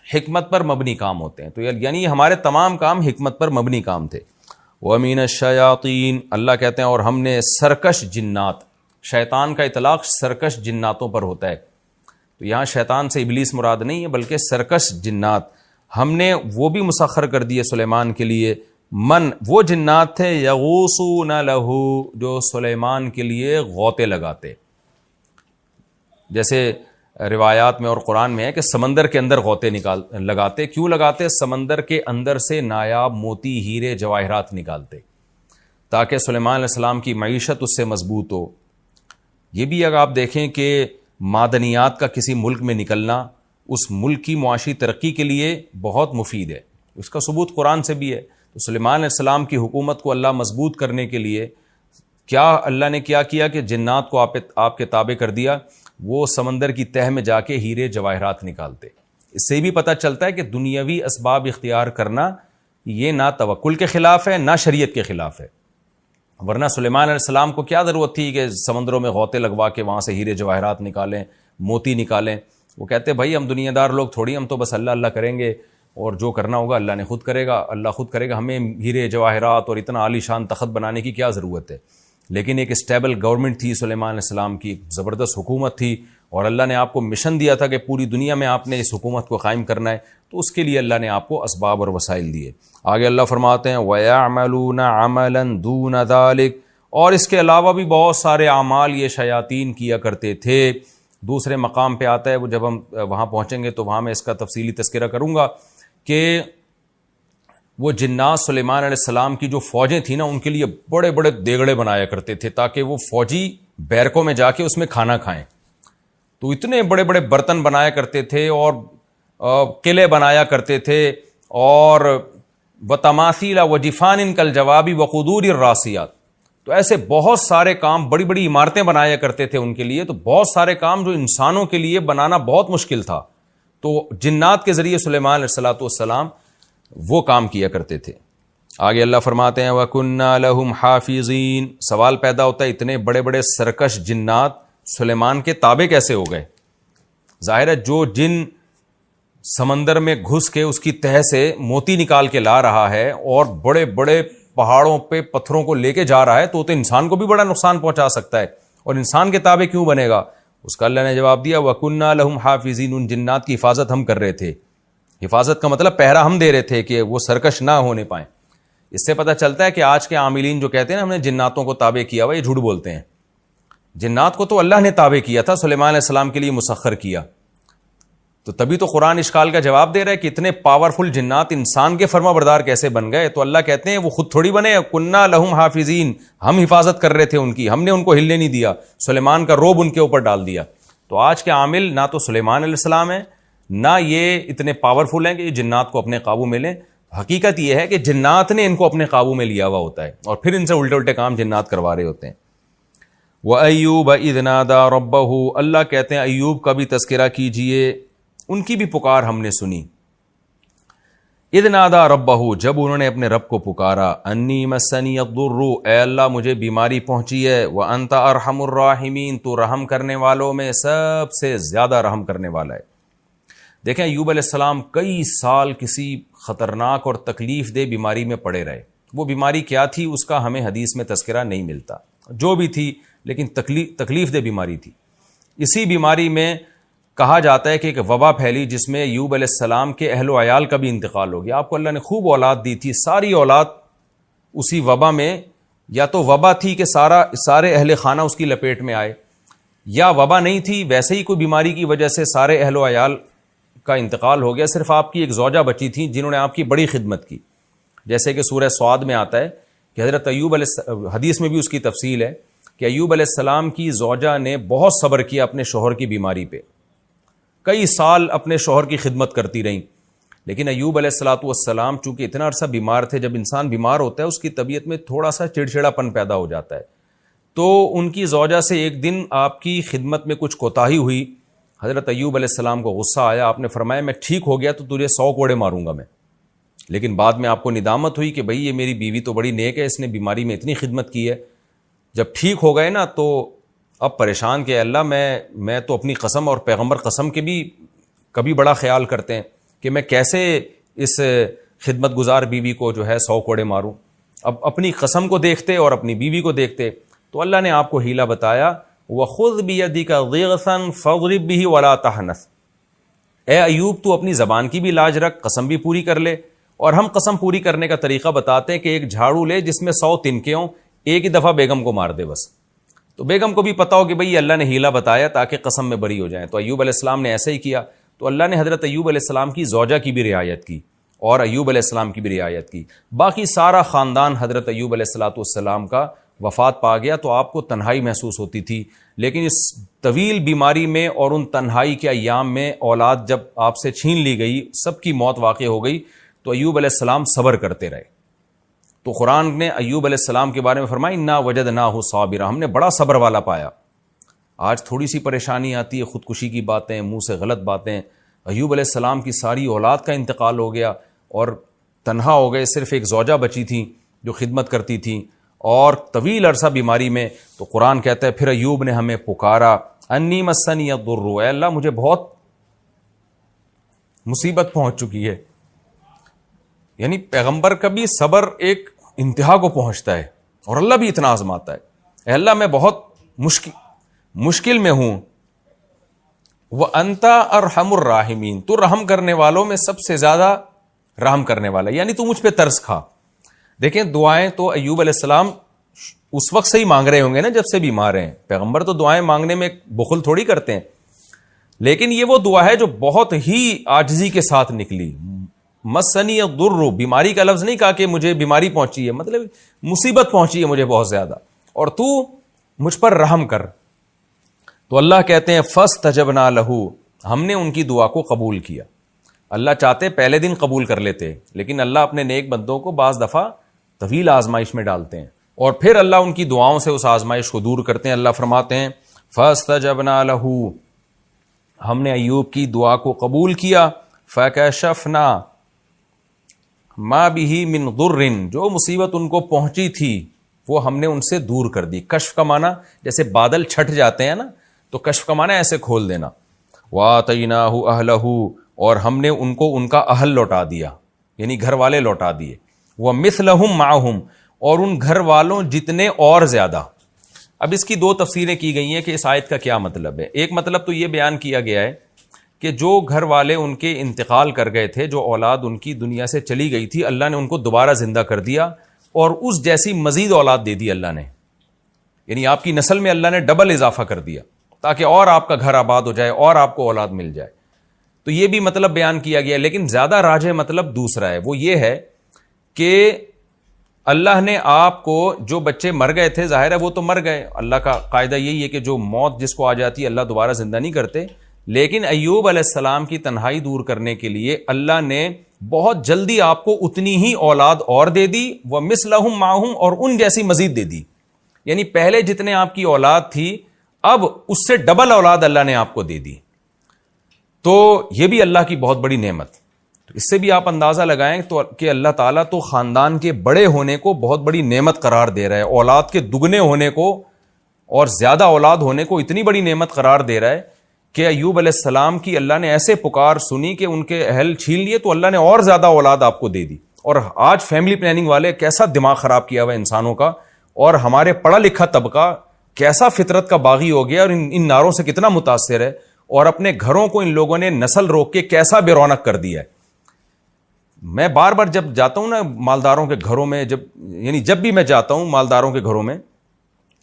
حکمت پر مبنی کام ہوتے ہیں. تو یعنی ہمارے تمام کام حکمت پر مبنی کام تھے. وَمِنَ الشَّيَاطِينِ اللہ کہتے ہیں اور ہم نے سرکش جنات، شیطان کا اطلاق سرکش جناتوں پر ہوتا ہے. تو یہاں شیطان سے ابلیس مراد نہیں ہے بلکہ سرکش جنات ہم نے وہ بھی مسخر کر دیے سلیمان کے لیے. من وہ جنات تھے یغوصون لہ جو سلیمان کے لیے غوطے لگاتے. جیسے روایات میں اور قرآن میں ہے کہ سمندر کے اندر غوطے لگاتے. کیوں لگاتے؟ سمندر کے اندر سے نایاب موتی ہیرے جواہرات نکالتے تاکہ سلیمان علیہ السلام کی معیشت اس سے مضبوط ہو. یہ بھی اگر آپ دیکھیں کہ معدنیات کا کسی ملک میں نکلنا اس ملک کی معاشی ترقی کے لیے بہت مفید ہے. اس کا ثبوت قرآن سے بھی ہے. تو سلیمان علیہ السلام کی حکومت کو اللہ مضبوط کرنے کے لیے کیا اللہ نے کیا کہ جنات کو آپ کے تابع کر دیا. وہ سمندر کی تہ میں جا کے ہیرے جواہرات نکالتے. اس سے بھی پتہ چلتا ہے کہ دنیاوی اسباب اختیار کرنا یہ نہ توکل کے خلاف ہے نہ شریعت کے خلاف ہے. ورنہ سلیمان علیہ السلام کو کیا ضرورت تھی کہ سمندروں میں غوطے لگوا کے وہاں سے ہیرے جواہرات نکالیں، موتی نکالیں. وہ کہتے بھائی ہم دنیا دار لوگ تھوڑی، ہم تو بس اللہ اللہ کریں گے اور جو کرنا ہوگا اللہ نے خود کرے گا، اللہ خود کرے گا. ہمیں ہیرے جواہرات اور اتنا عالی شان تخت بنانے کی کیا ضرورت ہے. لیکن ایک اسٹیبل گورنمنٹ تھی سلیمان علیہ السلام کی، ایک زبردست حکومت تھی اور اللہ نے آپ کو مشن دیا تھا کہ پوری دنیا میں آپ نے اس حکومت کو قائم کرنا ہے. تو اس کے لیے اللہ نے آپ کو اسباب اور وسائل دیے. آگے اللہ فرماتے ہیں وَيَعْمَلُونَ عَمَلًا دُونَ ذَلِكَ اور اس کے علاوہ بھی بہت سارے اعمال یہ شیاطین کیا کرتے تھے. دوسرے مقام پہ آتا ہے، وہ جب ہم وہاں پہنچیں گے تو وہاں میں اس کا تفصیلی تذکرہ کروں گا کہ وہ جنات سلیمان علیہ السلام کی جو فوجیں تھیں نا ان کے لیے بڑے بڑے دیگڑے بنایا کرتے تھے تاکہ وہ فوجی بیرکوں میں جا کے اس میں کھانا کھائیں. تو اتنے بڑے بڑے برتن بنایا کرتے تھے اور قلعے بنایا کرتے تھے اور وتماثیل وجفان کالجواب وقدور الراسیات. تو ایسے بہت سارے کام، بڑی بڑی عمارتیں بنایا کرتے تھے ان کے لیے. تو بہت سارے کام جو انسانوں کے لیے بنانا بہت مشکل تھا تو جنات کے ذریعے سلیمان علیہ السلام وہ کام کیا کرتے تھے. آگے اللہ فرماتے ہیں وَكُنَّا لَهُمْ حَافِظِينَ سوال پیدا ہوتا ہے اتنے بڑے بڑے سرکش جنات سلیمان کے تابع کیسے ہو گئے؟ ظاہر ہے جو جن سمندر میں گھس کے اس کی تہ سے موتی نکال کے لا رہا ہے اور بڑے بڑے پہاڑوں پہ پتھروں کو لے کے جا رہا ہے تو انسان کو بھی بڑا نقصان پہنچا سکتا ہے اور انسان کے تابع کیوں بنے گا؟ اس کا اللہ نے جواب دیا وَكُنَّا لَهُمْ حَافِظِينَ ان جنات کی حفاظت ہم کر رہے تھے. حفاظت کا مطلب پہرا ہم دے رہے تھے کہ وہ سرکش نہ ہونے پائیں. اس سے پتہ چلتا ہے کہ آج کے عاملین جو کہتے ہیں نا ہم نے جناتوں کو تابع کیا ہوا، یہ جھوٹ بولتے ہیں. جنات کو تو اللہ نے تابع کیا تھا، سلیمان علیہ السلام کے لیے مسخر کیا. تو تبھی تو قرآن اشکال کا جواب دے رہا ہے کہ اتنے پاورفل جنات انسان کے فرما بردار کیسے بن گئے؟ تو اللہ کہتے ہیں وہ خود تھوڑی بنے، کننا لہم حافظین ہم حفاظت کر رہے تھے ان کی، ہم نے ان کو ہلنے نہیں دیا، سلیمان کا روب ان کے اوپر ڈال دیا. تو آج کے عامل نہ تو سلیمان علیہ السلام ہیں نہ یہ اتنے پاورفل ہیں کہ یہ جنات کو اپنے قابو میں لیں. حقیقت یہ ہے کہ جنات نے ان کو اپنے قابو میں لیا ہوا ہوتا ہے اور پھر ان سے الٹے الٹے کام جنات کروا رہے ہوتے ہیں. وَأَيُّوبَ إِذْ نَادَىٰ رَبَّهُ اللہ کہتے ہیں ایوب کا بھی تذکرہ کیجئے، ان کی بھی پکار ہم نے سنی. اِذْ نَادَىٰ رَبَّهُ جب انہوں نے اپنے رب کو پکارا، اَنِّي مَسَّنِيَ الضُّرُّ اے اللہ مجھے بیماری پہنچی ہے، وَأَنْتَ أَرْحَمُ الرَّاحِمِينَ تو رحم کرنے والوں میں سب سے زیادہ رحم کرنے والا ہے. دیکھیں ایوب علیہ السلام کئی سال کسی خطرناک اور تکلیف دہ بیماری میں پڑے رہے. وہ بیماری کیا تھی اس کا ہمیں حدیث میں تذکرہ نہیں ملتا، جو بھی تھی لیکن تکلیف دہ بیماری تھی. اسی بیماری میں کہا جاتا ہے کہ ایک وبا پھیلی جس میں ایوب علیہ السلام کے اہل و عیال کا بھی انتقال ہو گیا. آپ کو اللہ نے خوب اولاد دی تھی، ساری اولاد اسی وبا میں، یا تو وبا تھی کہ سارے اہل خانہ اس کی لپیٹ میں آئے، یا وبا نہیں تھی ویسے ہی کوئی بیماری کی وجہ سے سارے اہل و عیال کا انتقال ہو گیا. صرف آپ کی ایک زوجہ بچی تھی جنہوں نے آپ کی بڑی خدمت کی. جیسے کہ سورہ سعد میں آتا ہے کہ حضرت ایوب حدیث میں بھی اس کی تفصیل ہے کہ ایوب علیہ السلام کی زوجہ نے بہت صبر کیا اپنے شوہر کی بیماری پہ، کئی سال اپنے شوہر کی خدمت کرتی رہیں. لیکن ایوب علیہ السلام چونکہ اتنا عرصہ بیمار تھے، جب انسان بیمار ہوتا ہے اس کی طبیعت میں تھوڑا سا چڑچڑا پن پیدا ہو جاتا ہے. تو ان کی زوجہ سے ایک دن آپ کی خدمت میں کچھ کوتاہی ہوئی. حضرت ایوب علیہ السلام کو غصہ آیا، آپ نے فرمایا میں ٹھیک ہو گیا تو تجھے 100 کوڑے ماروں گا میں. لیکن بعد میں آپ کو ندامت ہوئی کہ بھئی یہ میری بیوی تو بڑی نیک ہے، اس نے بیماری میں اتنی خدمت کی ہے. جب ٹھیک ہو گئے نا تو اب پریشان کہ اللہ میں تو اپنی قسم اور پیغمبر قسم کے بھی کبھی بڑا خیال کرتے ہیں. کہ میں کیسے اس خدمت گزار بیوی کو جو ہے 100 کوڑے ماروں. اب اپنی قسم کو دیکھتے اور اپنی بیوی کو دیکھتے تو اللہ نے آپ کو ہیلا بتایا. وَخُذْ بِيَدِكَ ضِغْثًا فَاضْرِب بِهِ وَلَا تَحْنَثْ. اے ایوب تو اپنی زبان کی بھی لاج رکھ, قسم بھی پوری کر لے. اور ہم قسم پوری کرنے کا طریقہ بتاتے ہیں کہ ایک جھاڑو لے جس میں 100 تنکے ہوں, ایک ہی دفعہ بیگم کو مار دے بس. تو بیگم کو بھی پتا ہو کہ بھئی اللہ نے ہیلا بتایا تاکہ قسم میں بری ہو جائیں. تو ایوب علیہ السلام نے ایسا ہی کیا. تو اللہ نے حضرت ایوب علیہ السلام کی زوجہ کی بھی رعایت کی اور ایوب علیہ السلام کی بھی رعایت کی. باقی سارا خاندان حضرت ایوب علیہ السلام کا وفات پا گیا. تو آپ کو تنہائی محسوس ہوتی تھی, لیکن اس طویل بیماری میں اور ان تنہائی کے ایام میں اولاد جب آپ سے چھین لی گئی, سب کی موت واقع ہو گئی, تو ایوب علیہ السلام صبر کرتے رہے. تو قرآن نے ایوب علیہ السلام کے بارے میں فرمایا انا وجدناہ صابرا, ہم نے بڑا صبر والا پایا. آج تھوڑی سی پریشانی آتی ہے, خودکشی کی باتیں, منہ سے غلط باتیں. ایوب علیہ السلام کی ساری اولاد کا انتقال ہو گیا اور تنہا ہو گئے, صرف ایک زوجہ بچی تھی جو خدمت کرتی تھی اور طویل عرصہ بیماری میں. تو قرآن کہتا ہے پھر ایوب نے ہمیں پکارا انی مسنی الضر, اے اللہ مجھے بہت مصیبت پہنچ چکی ہے. یعنی پیغمبر کا بھی صبر ایک انتہا کو پہنچتا ہے اور اللہ بھی اتنا آزماتا ہے. اے اللہ میں بہت مشکل میں ہوں. وَأَنْتَ أَرْحَمُ الرَّاحِمِينَ, تو رحم کرنے والوں میں سب سے زیادہ رحم کرنے والا, یعنی تو مجھ پہ ترس کھا. دیکھیں دعائیں تو ایوب علیہ السلام اس وقت سے ہی مانگ رہے ہوں گے نا جب سے بیمار ہیں. پیغمبر تو دعائیں مانگنے میں بخل تھوڑی کرتے ہیں, لیکن یہ وہ دعا ہے جو بہت ہی عاجزی کے ساتھ نکلی. مسنی الضر, بیماری کا لفظ نہیں کہا کہ مجھے بیماری پہنچی ہے, مطلب مصیبت پہنچی ہے مجھے بہت زیادہ اور تو مجھ پر رحم کر. تو اللہ کہتے ہیں فاستجبنا لہ, ہم نے ان کی دعا کو قبول کیا. اللہ چاہتے پہلے دن قبول کر لیتے, لیکن اللہ اپنے نیک بندوں کو بعض دفعہ طویل آزمائش میں ڈالتے ہیں اور پھر اللہ ان کی دعاؤں سے اس آزمائش کو دور کرتے ہیں. اللہ فرماتے ہیں فاستجبنا لہ, ہم نے ایوب کی دعا کو قبول کیا. فکشفنا ما به من ضر, جو مصیبت ان کو پہنچی تھی وہ ہم نے ان سے دور کر دی. کشف کا معنی جیسے بادل چھٹ جاتے ہیں نا, تو کشف کا معنی ایسے کھول دینا. وَآتَيْنَاهُ أَهْلَهُ, اور ہم نے ان کو ان کا اہل لوٹا دیا, یعنی گھر والے لوٹا دیے. وَمِثْلَهُمْ مَعَهُمْ, اور ان گھر والوں جتنے اور زیادہ. اب اس کی دو تفسیریں کی گئی ہیں کہ اس آیت کا کیا مطلب ہے. ایک مطلب تو یہ بیان کیا گیا ہے کہ جو گھر والے ان کے انتقال کر گئے تھے, جو اولاد ان کی دنیا سے چلی گئی تھی, اللہ نے ان کو دوبارہ زندہ کر دیا اور اس جیسی مزید اولاد دے دی اللہ نے. یعنی آپ کی نسل میں اللہ نے ڈبل اضافہ کر دیا تاکہ اور آپ کا گھر آباد ہو جائے اور آپ کو اولاد مل جائے. تو یہ بھی مطلب بیان کیا گیا, لیکن زیادہ راجح مطلب دوسرا ہے. وہ یہ ہے کہ اللہ نے آپ کو, جو بچے مر گئے تھے ظاہر ہے وہ تو مر گئے, اللہ کا قاعدہ یہی ہے کہ جو موت جس کو آ جاتی ہے اللہ دوبارہ زندہ نہیں کرتے, لیکن ایوب علیہ السلام کی تنہائی دور کرنے کے لیے اللہ نے بہت جلدی آپ کو اتنی ہی اولاد اور دے دی. وَمِثْلَهُمْ مَعَهُمْ, اور ان جیسی مزید دے دی. یعنی پہلے جتنے آپ کی اولاد تھی اب اس سے ڈبل اولاد اللہ نے آپ کو دے دی. تو یہ بھی اللہ کی بہت بڑی نعمت. تو اس سے بھی آپ اندازہ لگائیں تو کہ اللہ تعالیٰ تو خاندان کے بڑے ہونے کو بہت بڑی نعمت قرار دے رہا ہے, اولاد کے دگنے ہونے کو اور زیادہ اولاد ہونے کو اتنی بڑی نعمت قرار دے رہا ہے کہ ایوب علیہ السلام کی اللہ نے ایسے پکار سنی کہ ان کے اہل چھین لیے تو اللہ نے اور زیادہ اولاد آپ کو دے دی. اور آج فیملی پلاننگ والے کیسا دماغ خراب کیا ہوا انسانوں کا, اور ہمارے پڑھا لکھا طبقہ کیسا فطرت کا باغی ہو گیا اور ان نعروں سے کتنا متاثر ہے, اور اپنے گھروں کو ان لوگوں نے نسل روک کے کیسا بے رونق کر دیا ہے. میں بار بار جب جاتا ہوں نا مالداروں کے گھروں میں, جب بھی میں جاتا ہوں مالداروں کے گھروں میں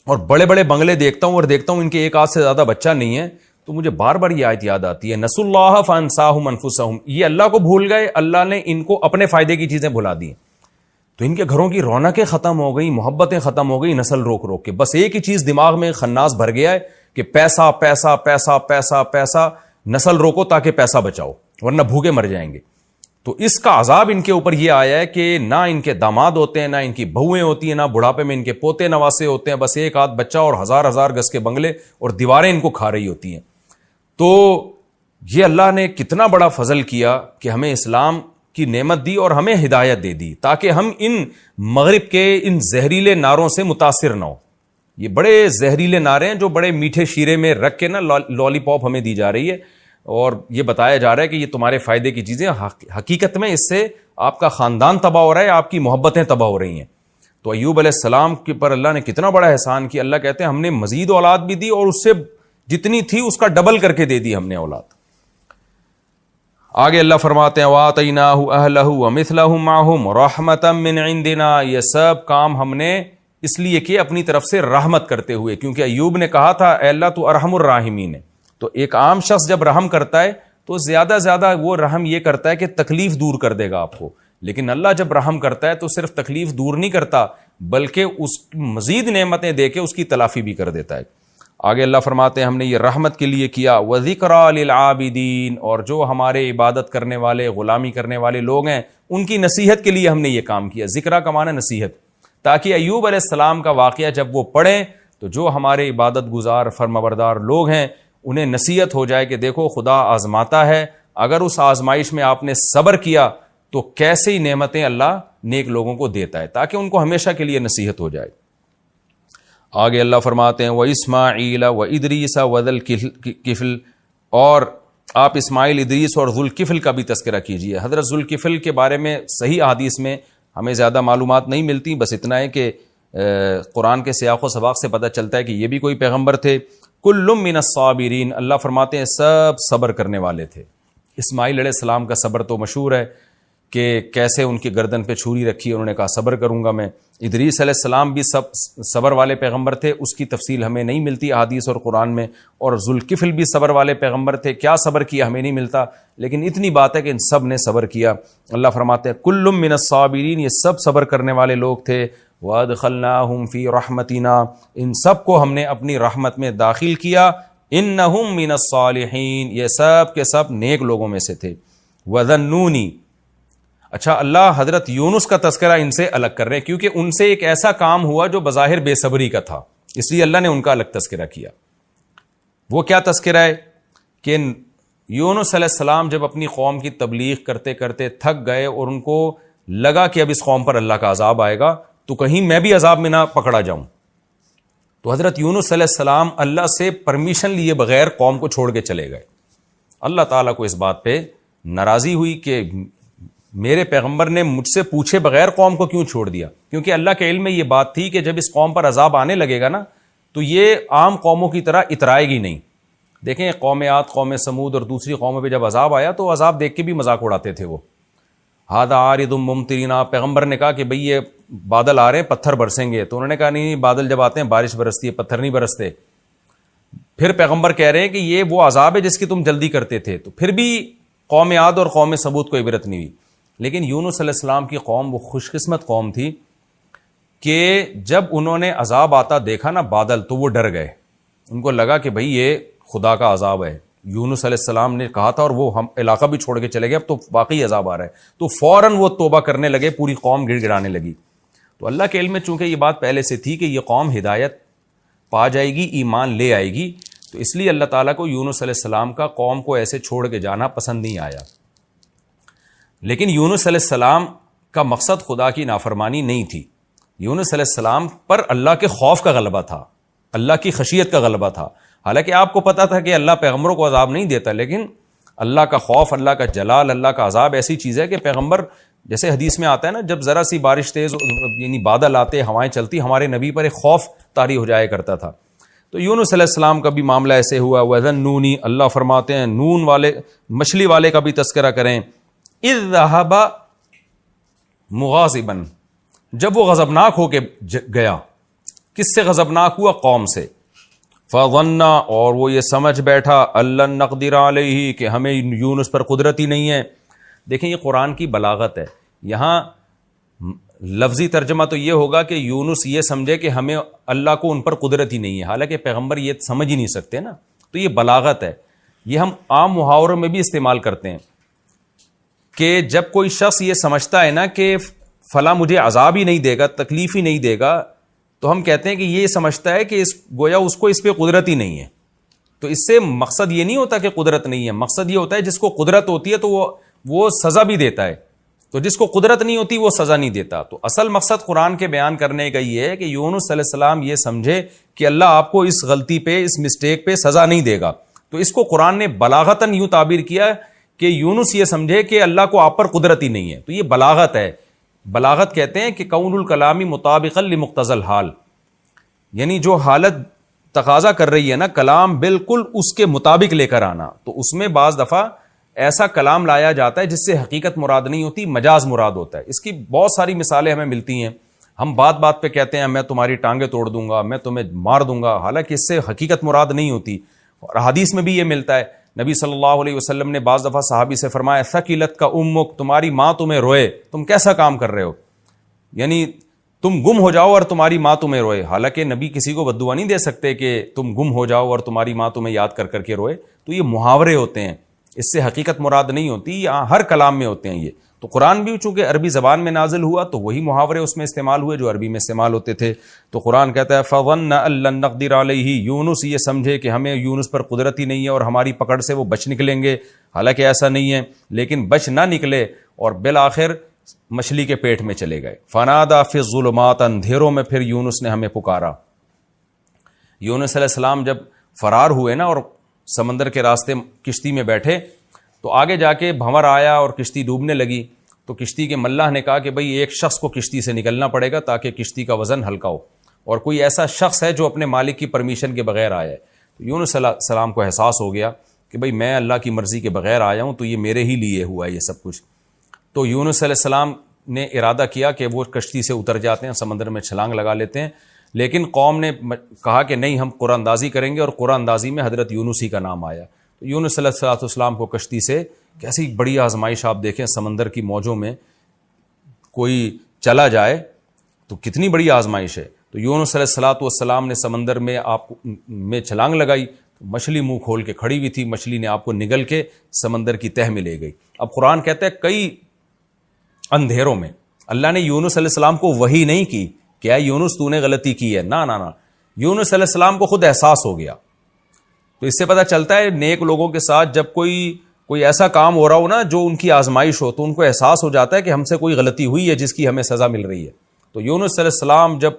اور بڑے بڑے بنگلے دیکھتا ہوں اور دیکھتا ہوں ان کے ایک آدھ سے زیادہ بچہ نہیں ہے, تو مجھے بار بار یہ آیت یاد آتی ہے, نسوا اللہ فانساہم انفسہم, یہ اللہ کو بھول گئے, اللہ نے ان کو اپنے فائدے کی چیزیں بھلا دی. تو ان کے گھروں کی رونقیں ختم ہو گئی, محبتیں ختم ہو گئی, نسل روک روک کے. بس ایک ہی چیز دماغ میں خناس بھر گیا ہے کہ پیسہ پیسہ پیسہ پیسہ پیسہ, نسل روکو تاکہ پیسہ بچاؤ ورنہ بھوکے مر جائیں گے. تو اس کا عذاب ان کے اوپر یہ آیا ہے کہ نہ ان کے داماد ہوتے ہیں, نہ ان کی بہویں ہوتی ہیں, نہ بڑھاپے میں ان کے پوتے نواسے ہوتے ہیں, بس ایک آدھ بچہ اور ہزار ہزار گز کے بنگلے اور دیواریں ان کو کھا رہی ہوتی ہیں. تو یہ اللہ نے کتنا بڑا فضل کیا کہ ہمیں اسلام کی نعمت دی اور ہمیں ہدایت دے دی تاکہ ہم ان مغرب کے ان زہریلے نعروں سے متاثر نہ ہو. یہ بڑے زہریلے نعرے ہیں جو بڑے میٹھے شیرے میں رکھ کے نا لالی پاپ ہمیں دی جا رہی ہے. اور یہ بتایا جا رہا ہے کہ یہ تمہارے فائدے کی چیزیں، حقیقت میں اس سے آپ کا خاندان تباہ ہو رہا ہے، آپ کی محبتیں تباہ ہو رہی ہیں. تو ایوب علیہ السلام کے پر اللہ نے کتنا بڑا احسان کیا. اللہ کہتے ہیں ہم نے مزید اولاد بھی دی اور اس سے جتنی تھی اس کا ڈبل کر کے دے دی ہم نے اولاد. آگے اللہ فرماتے ہیں وَآتَيْنَاهُ أَهْلَهُ وَمِثْلَهُمْ مَعَهُمْ رَحْمَةً مِّنْ عِنْدِنَا. یہ سب کام ہم نے اس لیے کہ اپنی طرف سے رحمت کرتے ہوئے، کیونکہ ایوب نے کہا تھا اے اللہ تو ارحم الراحمین ہے. تو ایک عام شخص جب رحم کرتا ہے تو زیادہ وہ رحم یہ کرتا ہے کہ تکلیف دور کر دے گا آپ کو، لیکن اللہ جب رحم کرتا ہے تو صرف تکلیف دور نہیں کرتا بلکہ اس مزید نعمتیں دے کے اس کی تلافی بھی کر دیتا ہے. آگے اللہ فرماتے ہیں ہم نے یہ رحمت کے لیے کیا. وَذِكْرَى لِلْعَابِدِينَ. اور جو ہمارے عبادت کرنے والے، غلامی کرنے والے لوگ ہیں ان کی نصیحت کے لیے ہم نے یہ کام کیا. ذکرہ کا معنی نصیحت، تاکہ ایوب علیہ السلام کا واقعہ جب وہ پڑھیں تو جو ہمارے عبادت گزار فرمانبردار لوگ ہیں انہیں نصیحت ہو جائے کہ دیکھو خدا آزماتا ہے، اگر اس آزمائش میں آپ نے صبر کیا تو کیسی نعمتیں اللہ نیک لوگوں کو دیتا ہے، تاکہ ان کو ہمیشہ کے لیے نصیحت ہو جائے. آگے اللہ فرماتے ہیں وَإِسْمَاعِيلَ وَإِدْرِيسَ وَذَا الْكِفْلِ. اور آپ اسماعیل، ادریس اور ذوالکفل کا بھی تذکرہ کیجیے. حضرت ذوالکفل کے بارے میں صحیح احادیث میں ہمیں زیادہ معلومات نہیں ملتی، بس اتنا ہے کہ قرآن کے سیاق و سباق سے پتہ چلتا ہے کہ یہ بھی کوئی پیغمبر تھے. کل من الصابرین. اللہ فرماتے ہیں سب صبر کرنے والے تھے. اسماعیل علیہ السلام کا صبر تو مشہور ہے کہ کیسے ان کی گردن پہ چھری رکھی، انہوں نے کہا صبر کروں گا میں. ادریس علیہ السلام بھی صبر والے پیغمبر تھے، اس کی تفصیل ہمیں نہیں ملتی احادیث اور قرآن میں. اور ذوالکفل بھی صبر والے پیغمبر تھے، کیا صبر کیا ہمیں نہیں ملتا، لیکن اتنی بات ہے کہ ان سب نے صبر کیا. اللہ فرماتے ہیں کل من الصابرین. یہ سب صبر کرنے والے لوگ تھے. وَأَدْخَلْنَاهُمْ فِي رَحْمَتِنَا. ان سب کو ہم نے اپنی رحمت میں داخل کیا. إِنَّهُمْ مِنَ الصَّالِحِينَ. یہ سب کے سب نیک لوگوں میں سے تھے. وَذَنُّونِ. اچھا اللہ حضرت یونس کا تذکرہ ان سے الگ کر رہے ہیں کیونکہ ان سے ایک ایسا کام ہوا جو بظاہر بے صبری کا تھا، اس لیے اللہ نے ان کا الگ تذکرہ کیا. وہ کیا تذکرہ ہے کہ یونس علیہ السلام جب اپنی قوم کی تبلیغ کرتے کرتے تھک گئے اور ان کو لگا کہ اب اس قوم پر اللہ کا عذاب آئے گا تو کہیں میں بھی عذاب میں نہ پکڑا جاؤں، تو حضرت یونس علیہ السلام اللہ سے پرمیشن لیے بغیر قوم کو چھوڑ کے چلے گئے. اللہ تعالیٰ کو اس بات پہ ناراضی ہوئی کہ میرے پیغمبر نے مجھ سے پوچھے بغیر قوم کو کیوں چھوڑ دیا، کیونکہ اللہ کے علم میں یہ بات تھی کہ جب اس قوم پر عذاب آنے لگے گا نا تو یہ عام قوموں کی طرح اترائے گی نہیں. دیکھیں قوم عاد، قوم سمود اور دوسری قوموں پہ جب عذاب آیا تو عذاب دیکھ کے بھی مذاق اڑاتے تھے. وہ ہاذا عارض ممطرنا، پیغمبر نے کہا کہ بھئی یہ بادل آ رہے ہیں پتھر برسیں گے، تو انہوں نے کہا نہیں بادل جب آتے ہیں بارش برستی ہے، پتھر نہیں برستے. پھر پیغمبر کہہ رہے ہیں کہ یہ وہ عذاب ہے جس کی تم جلدی کرتے تھے، تو پھر بھی قوم عاد اور قوم سمود کو عبرت نہیں ہوئی. لیکن یونس علیہ السلام کی قوم وہ خوش قسمت قوم تھی کہ جب انہوں نے عذاب آتا دیکھا نا بادل تو وہ ڈر گئے. ان کو لگا کہ بھئی یہ خدا کا عذاب ہے. یونس علیہ السلام نے کہا تھا اور وہ ہم علاقہ بھی چھوڑ کے چلے گئے، اب تو واقعی عذاب آ رہا ہے. تو فوراً وہ توبہ کرنے لگے، پوری قوم گڑ گڑانے لگی. تو اللہ کے علم میں چونکہ یہ بات پہلے سے تھی کہ یہ قوم ہدایت پا جائے گی، ایمان لے آئے گی، تو اس لیے اللہ تعالیٰ کو یونس علیہ السلام کا قوم کو ایسے چھوڑ کے جانا پسند نہیں آیا. لیکن یونس علیہ السلام کا مقصد خدا کی نافرمانی نہیں تھی. یونس علیہ السلام پر اللہ کے خوف کا غلبہ تھا، اللہ کی خشیت کا غلبہ تھا. حالانکہ آپ کو پتا تھا کہ اللہ پیغمبروں کو عذاب نہیں دیتا، لیکن اللہ کا خوف، اللہ کا جلال، اللہ کا عذاب ایسی چیز ہے کہ پیغمبر، جیسے حدیث میں آتا ہے نا جب ذرا سی بارش تیز یعنی بادل آتے، ہوائیں چلتی، ہمارے نبی پر ایک خوف طاری ہو جایا کرتا تھا. تو یونس علیہ السلام کا بھی معاملہ ایسے ہوا. وَذَنُّونِ. اللہ فرماتے ہیں نون والے مچھلی والے کا بھی تذکرہ کریں. اذ ذهب مغاضبا. جب وہ غضبناک ہو کے گیا، کس سے غضبناک ہوا؟ قوم سے. فظن. اور وہ یہ سمجھ بیٹھا اللہ نقدر علیہ کہ ہمیں یونس پر قدرت ہی نہیں ہے. دیکھیں یہ قرآن کی بلاغت ہے. یہاں لفظی ترجمہ تو یہ ہوگا کہ یونس یہ سمجھے کہ ہمیں اللہ کو ان پر قدرت ہی نہیں ہے، حالانکہ پیغمبر یہ سمجھ ہی نہیں سکتے نا. تو یہ بلاغت ہے. یہ ہم عام محاوروں میں بھی استعمال کرتے ہیں کہ جب کوئی شخص یہ سمجھتا ہے نا کہ فلاں مجھے عذاب ہی نہیں دے گا، تکلیف ہی نہیں دے گا، تو ہم کہتے ہیں کہ یہ سمجھتا ہے کہ گویا اس کو اس پہ قدرت ہی نہیں ہے. تو اس سے مقصد یہ نہیں ہوتا کہ قدرت نہیں ہے، مقصد یہ ہوتا ہے جس کو قدرت ہوتی ہے تو وہ سزا بھی دیتا ہے، تو جس کو قدرت نہیں ہوتی وہ سزا نہیں دیتا. تو اصل مقصد قرآن کے بیان کرنے کا یہ ہے کہ یونس علیہ السلام یہ سمجھے کہ اللہ آپ کو اس غلطی پہ، اس مسٹیک پہ سزا نہیں دے گا، تو اس کو قرآن نے بلاغتاً یوں تعبیر کیا کہ یونس یہ سمجھے کہ اللہ کو آپ پر قدرت ہی نہیں ہے. تو یہ بلاغت ہے. بلاغت کہتے ہیں کہ کون الکلامی مطابقا لمقتضی الحال، یعنی جو حالت تقاضا کر رہی ہے نا کلام بالکل اس کے مطابق لے کر آنا. تو اس میں بعض دفعہ ایسا کلام لایا جاتا ہے جس سے حقیقت مراد نہیں ہوتی، مجاز مراد ہوتا ہے. اس کی بہت ساری مثالیں ہمیں ملتی ہیں. ہم بات بات پہ کہتے ہیں میں تمہاری ٹانگیں توڑ دوں گا، میں تمہیں مار دوں گا، حالانکہ اس سے حقیقت مراد نہیں ہوتی. اور حدیث میں بھی یہ ملتا ہے. نبی صلی اللہ علیہ وسلم نے بعض دفعہ صحابی سے فرمایا ثقلت کا امک، تمہاری ماں تمہیں روئے، تم کیسا کام کر رہے ہو، یعنی تم گم ہو جاؤ اور تمہاری ماں تمہیں روئے. حالانکہ نبی کسی کو بد دعا نہیں دے سکتے کہ تم گم ہو جاؤ اور تمہاری ماں تمہیں یاد کر کر کے روئے. تو یہ محاورے ہوتے ہیں، اس سے حقیقت مراد نہیں ہوتی. یہاں ہر کلام میں ہوتے ہیں یہ. تو قرآن بھی چونکہ عربی زبان میں نازل ہوا تو وہی محاورے اس میں استعمال ہوئے جو عربی میں استعمال ہوتے تھے. تو قرآن کہتا ہے فَظَنَّ أَن لَّن نَّقْدِرَ عَلَيْهِ، یونس یہ سمجھے کہ ہمیں یونس پر قدرت ہی نہیں ہے اور ہماری پکڑ سے وہ بچ نکلیں گے. حالانکہ ایسا نہیں ہے، لیکن بچ نہ نکلے اور بالآخر مچھلی کے پیٹ میں چلے گئے. فَنَادَىٰ فِي الظُّلُمَاتِ، اندھیروں میں پھر یونس نے ہمیں پکارا. یونس علیہ السلام جب فرار ہوئے نا اور سمندر کے راستے کشتی میں بیٹھے تو آگے جا کے بھنور آیا اور کشتی ڈوبنے لگی. تو کشتی کے ملاح نے کہا کہ بھئی ایک شخص کو کشتی سے نکلنا پڑے گا تاکہ کشتی کا وزن ہلکا ہو، اور کوئی ایسا شخص ہے جو اپنے مالک کی پرمیشن کے بغیر آیا ہے. تو یونس علیہ السلام کو احساس ہو گیا کہ بھئی میں اللہ کی مرضی کے بغیر آیا ہوں تو یہ میرے ہی لیے ہوا ہے یہ سب کچھ. تو یونس علیہ السلام نے ارادہ کیا کہ وہ کشتی سے اتر جاتے ہیں، سمندر میں چھلانگ لگا لیتے ہیں. لیکن قوم نے کہا کہ نہیں، ہم قرآن اندازی کریں گے، اور قرآن اندازی میں حضرت یونس ہی کا نام آیا. تو یونس علیہ السلام کو کشتی سے کیسی بڑی آزمائش آپ دیکھیں، سمندر کی موجوں میں کوئی چلا جائے تو کتنی بڑی آزمائش ہے. تو یونس علیہ السلام نے سمندر میں آپ میں چھلانگ لگائی، مچھلی منہ کھول کے کھڑی ہوئی تھی، مچھلی نے آپ کو نگل کے سمندر کی تہ میں لے گئی. اب قرآن کہتا ہے کئی اندھیروں میں اللہ نے یونس علیہ السلام کو وحی نہیں کی کیا یونس تو نے غلطی کی ہے، نہ یونس علیہ السلام کو خود احساس ہو گیا. تو اس سے پتہ چلتا ہے نیک لوگوں کے ساتھ جب کوئی ایسا کام ہو رہا ہو نا جو ان کی آزمائش ہو تو ان کو احساس ہو جاتا ہے کہ ہم سے کوئی غلطی ہوئی ہے جس کی ہمیں سزا مل رہی ہے. تو یونس علیہ السلام جب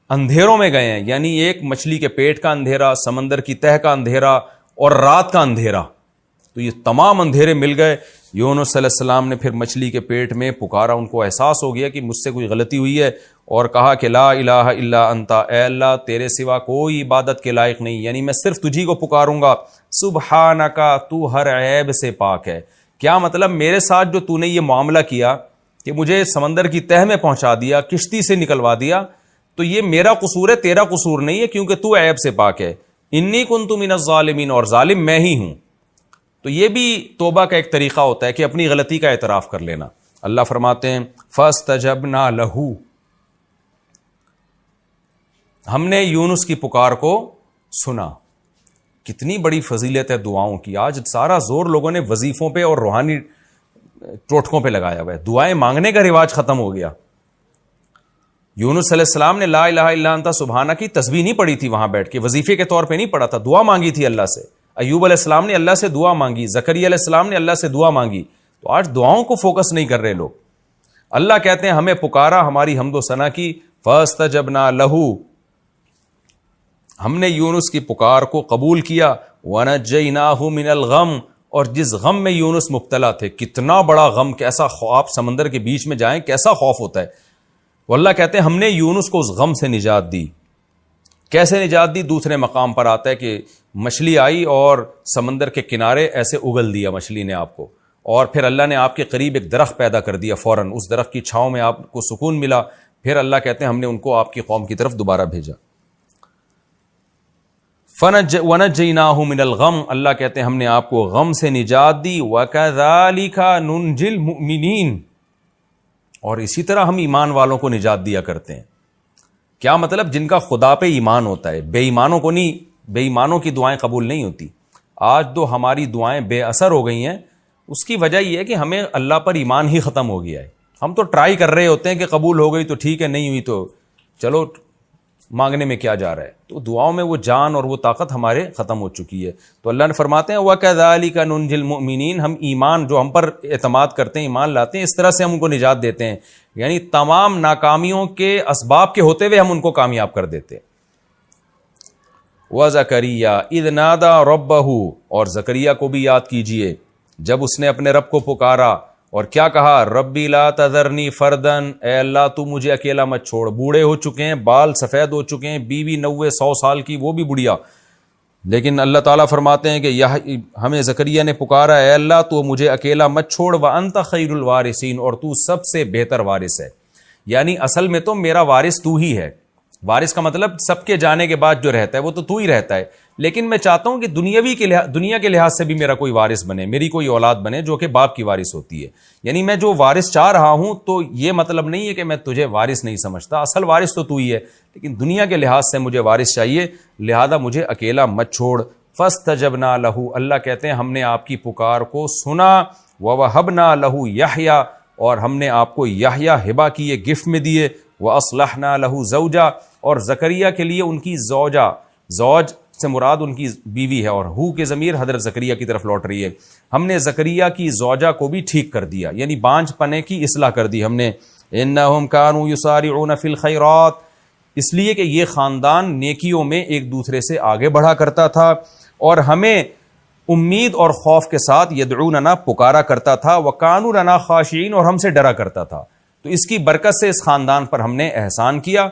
اندھیروں میں گئے ہیں، یعنی ایک مچھلی کے پیٹ کا اندھیرا، سمندر کی تہ کا اندھیرا اور رات کا اندھیرا، تو یہ تمام اندھیرے مل گئے. یونس علیہ السلام نے پھر مچھلی کے پیٹ میں پکارا، ان کو احساس ہو گیا کہ مجھ سے کوئی غلطی ہوئی ہے، اور کہا کہ لا الہ الا انت، اے اللہ تیرے سوا کوئی عبادت کے لائق نہیں، یعنی میں صرف تجھی کو پکاروں گا. سبحانک، تو ہر عیب سے پاک ہے. کیا مطلب میرے ساتھ جو تو نے یہ معاملہ کیا کہ مجھے سمندر کی تہ میں پہنچا دیا، کشتی سے نکلوا دیا، تو یہ میرا قصور ہے، تیرا قصور نہیں ہے، کیونکہ تو عیب سے پاک ہے. انی کنت من الظالمین، اور ظالم میں ہی ہوں. تو یہ بھی توبہ کا ایک طریقہ ہوتا ہے کہ اپنی غلطی کا اعتراف کر لینا. اللہ فرماتے ہیں فاستجبنا لہ، ہم نے یونس کی پکار کو سنا. کتنی بڑی فضیلت ہے دعاؤں کی. آج سارا زور لوگوں نے وظیفوں پہ اور روحانی ٹوٹکوں پہ لگایا ہوا ہے، دعائیں مانگنے کا رواج ختم ہو گیا. یونس علیہ السلام نے لا الہ الا انت سبحانہ کی تسبیح نہیں پڑھی تھی وہاں بیٹھ کے، وظیفے کے طور پہ نہیں پڑھا تھا، دعا مانگی تھی اللہ سے. ایوب علیہ السلام نے اللہ سے دعا مانگی، زکریا علیہ السلام نے اللہ سے دعا مانگی. تو آج دعاؤں کو فوکس نہیں کر رہے لوگ. اللہ کہتے ہیں ہمیں پکارا، ہماری حمد و ثنا کی. فاستجبنا لہ، ہم نے یونس کی پکار کو قبول کیا. وَنَجَّيْنَاهُ مِنَ الْغَمِّ، اور جس غم میں یونس مبتلا تھے، کتنا بڑا غم، کیسا خوف، سمندر کے بیچ میں جائیں کیسا خوف ہوتا ہے. وہ اللہ کہتے ہیں ہم نے یونس کو اس غم سے نجات دی. کیسے نجات دی؟ دوسرے مقام پر آتا ہے کہ مچھلی آئی اور سمندر کے کنارے ایسے اگل دیا مچھلی نے آپ کو، اور پھر اللہ نے آپ کے قریب ایک درخت پیدا کر دیا فوراً، اس درخت کی چھاؤں میں آپ کو سکون ملا. پھر اللہ کہتے ہیں ہم نے ان کو آپ کی قوم کی طرف دوبارہ بھیجا. وَنَجَّيْنَاهُ مِنَ الْغَمِّ، اللہ کہتے ہیں ہم نے آپ کو غم سے نجات دی. وَكَذَلِكَ نُنْجِي الْمُؤْمِنِينَ، اور اسی طرح ہم ایمان والوں کو نجات دیا کرتے ہیں. کیا مطلب؟ جن کا خدا پہ ایمان ہوتا ہے. بے ایمانوں کو نہیں، بے ایمانوں کی دعائیں قبول نہیں ہوتی. آج تو ہماری دعائیں بے اثر ہو گئی ہیں. اس کی وجہ یہ ہے کہ ہمیں اللہ پر ایمان ہی ختم ہو گیا ہے. ہم تو ٹرائی کر رہے ہوتے ہیں کہ قبول ہو گئی تو ٹھیک ہے، نہیں ہوئی تو چلو مانگنے میں کیا جا رہا ہے. تو دعاؤں میں وہ جان اور وہ طاقت ہمارے ختم ہو چکی ہے. تو اللہ نے فرماتے ہیں وَكَذَلِكَ نُنْجِي الْمُؤْمِنِينَ، ہم ایمان جو ہم پر اعتماد کرتے ہیں، ایمان لاتے ہیں، اس طرح سے ہم ان کو نجات دیتے ہیں. یعنی تمام ناکامیوں کے اسباب کے ہوتے ہوئے ہم ان کو کامیاب کر دیتے ہیں. وَزَكَرِيَّا إِذْ نَادَى رَبَّهُ، اور زکریا کو بھی یاد کیجئے جب اس نے اپنے رب کو پکارا اور کیا کہا، ربی لا تذرنی فردن، اے اللہ تو مجھے اکیلا مت چھوڑ. بوڑھے ہو چکے ہیں، بال سفید ہو چکے ہیں، بیوی 90-100 سال کی، وہ بھی بڑھیا، لیکن اللہ تعالیٰ فرماتے ہیں کہ ہمیں زکریا نے پکارا، اے اللہ تو مجھے اکیلا مت چھوڑ، وَأَنْتَ خَيْرُ الْوَارِثِينَ، اور تو سب سے بہتر وارث ہے. یعنی اصل میں تو میرا وارث تو ہی ہے. وارث کا مطلب سب کے جانے کے بعد جو رہتا ہے وہ تو ہی رہتا ہے، لیکن میں چاہتا ہوں کہ دنیا کے لحاظ سے بھی میرا کوئی وارث بنے، میری کوئی اولاد بنے جو کہ باپ کی وارث ہوتی ہے. یعنی میں جو وارث چاہ رہا ہوں تو یہ مطلب نہیں ہے کہ میں تجھے وارث نہیں سمجھتا، اصل وارث تو ہی ہے، لیکن دنیا کے لحاظ سے مجھے وارث چاہیے، لہذا مجھے اکیلا مت چھوڑ. فَاسْتَجَبْنَا لَهُ، اللہ کہتے ہیں ہم نے آپ کی پکار کو سنا. وَوَهَبْنَا لَهُ يَحْيَىٰ، اور ہم نے آپ کو یحییٰ ہبہ کیے، گفٹ میں دیے. وَأَصْلَحْنَا لَهُ زَوْجًا، اور زکریا کے لیے ان کی زوجہ، زوج سے مراد ان کی بیوی ہے، اور ہو کے ضمیر حضرت زکریا کی طرف لوٹ رہی ہے. ہم نے زکریا کی زوجہ کو بھی ٹھیک کر دیا، یعنی بانجھ پنے کی اصلاح کر دی ہم نے. إِنَّهُمْ كَانُوا يُسَارِعُونَ فِي الْخَيْرَاتِ، اس لیے کہ یہ خاندان نیکیوں میں ایک دوسرے سے آگے بڑھا کرتا تھا اور ہمیں امید اور خوف کے ساتھ یدعوننا پکارا کرتا تھا، وَكَانُوا لَنَا خَاشِعِينَ، اور ہم سے ڈرا کرتا تھا. تو اس کی برکت سے اس خاندان پر ہم نے احسان کیا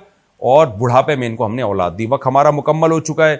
اور بڑھاپے میں ان کو ہم نے اولاد دی. وقت ہمارا مکمل ہو چکا ہے.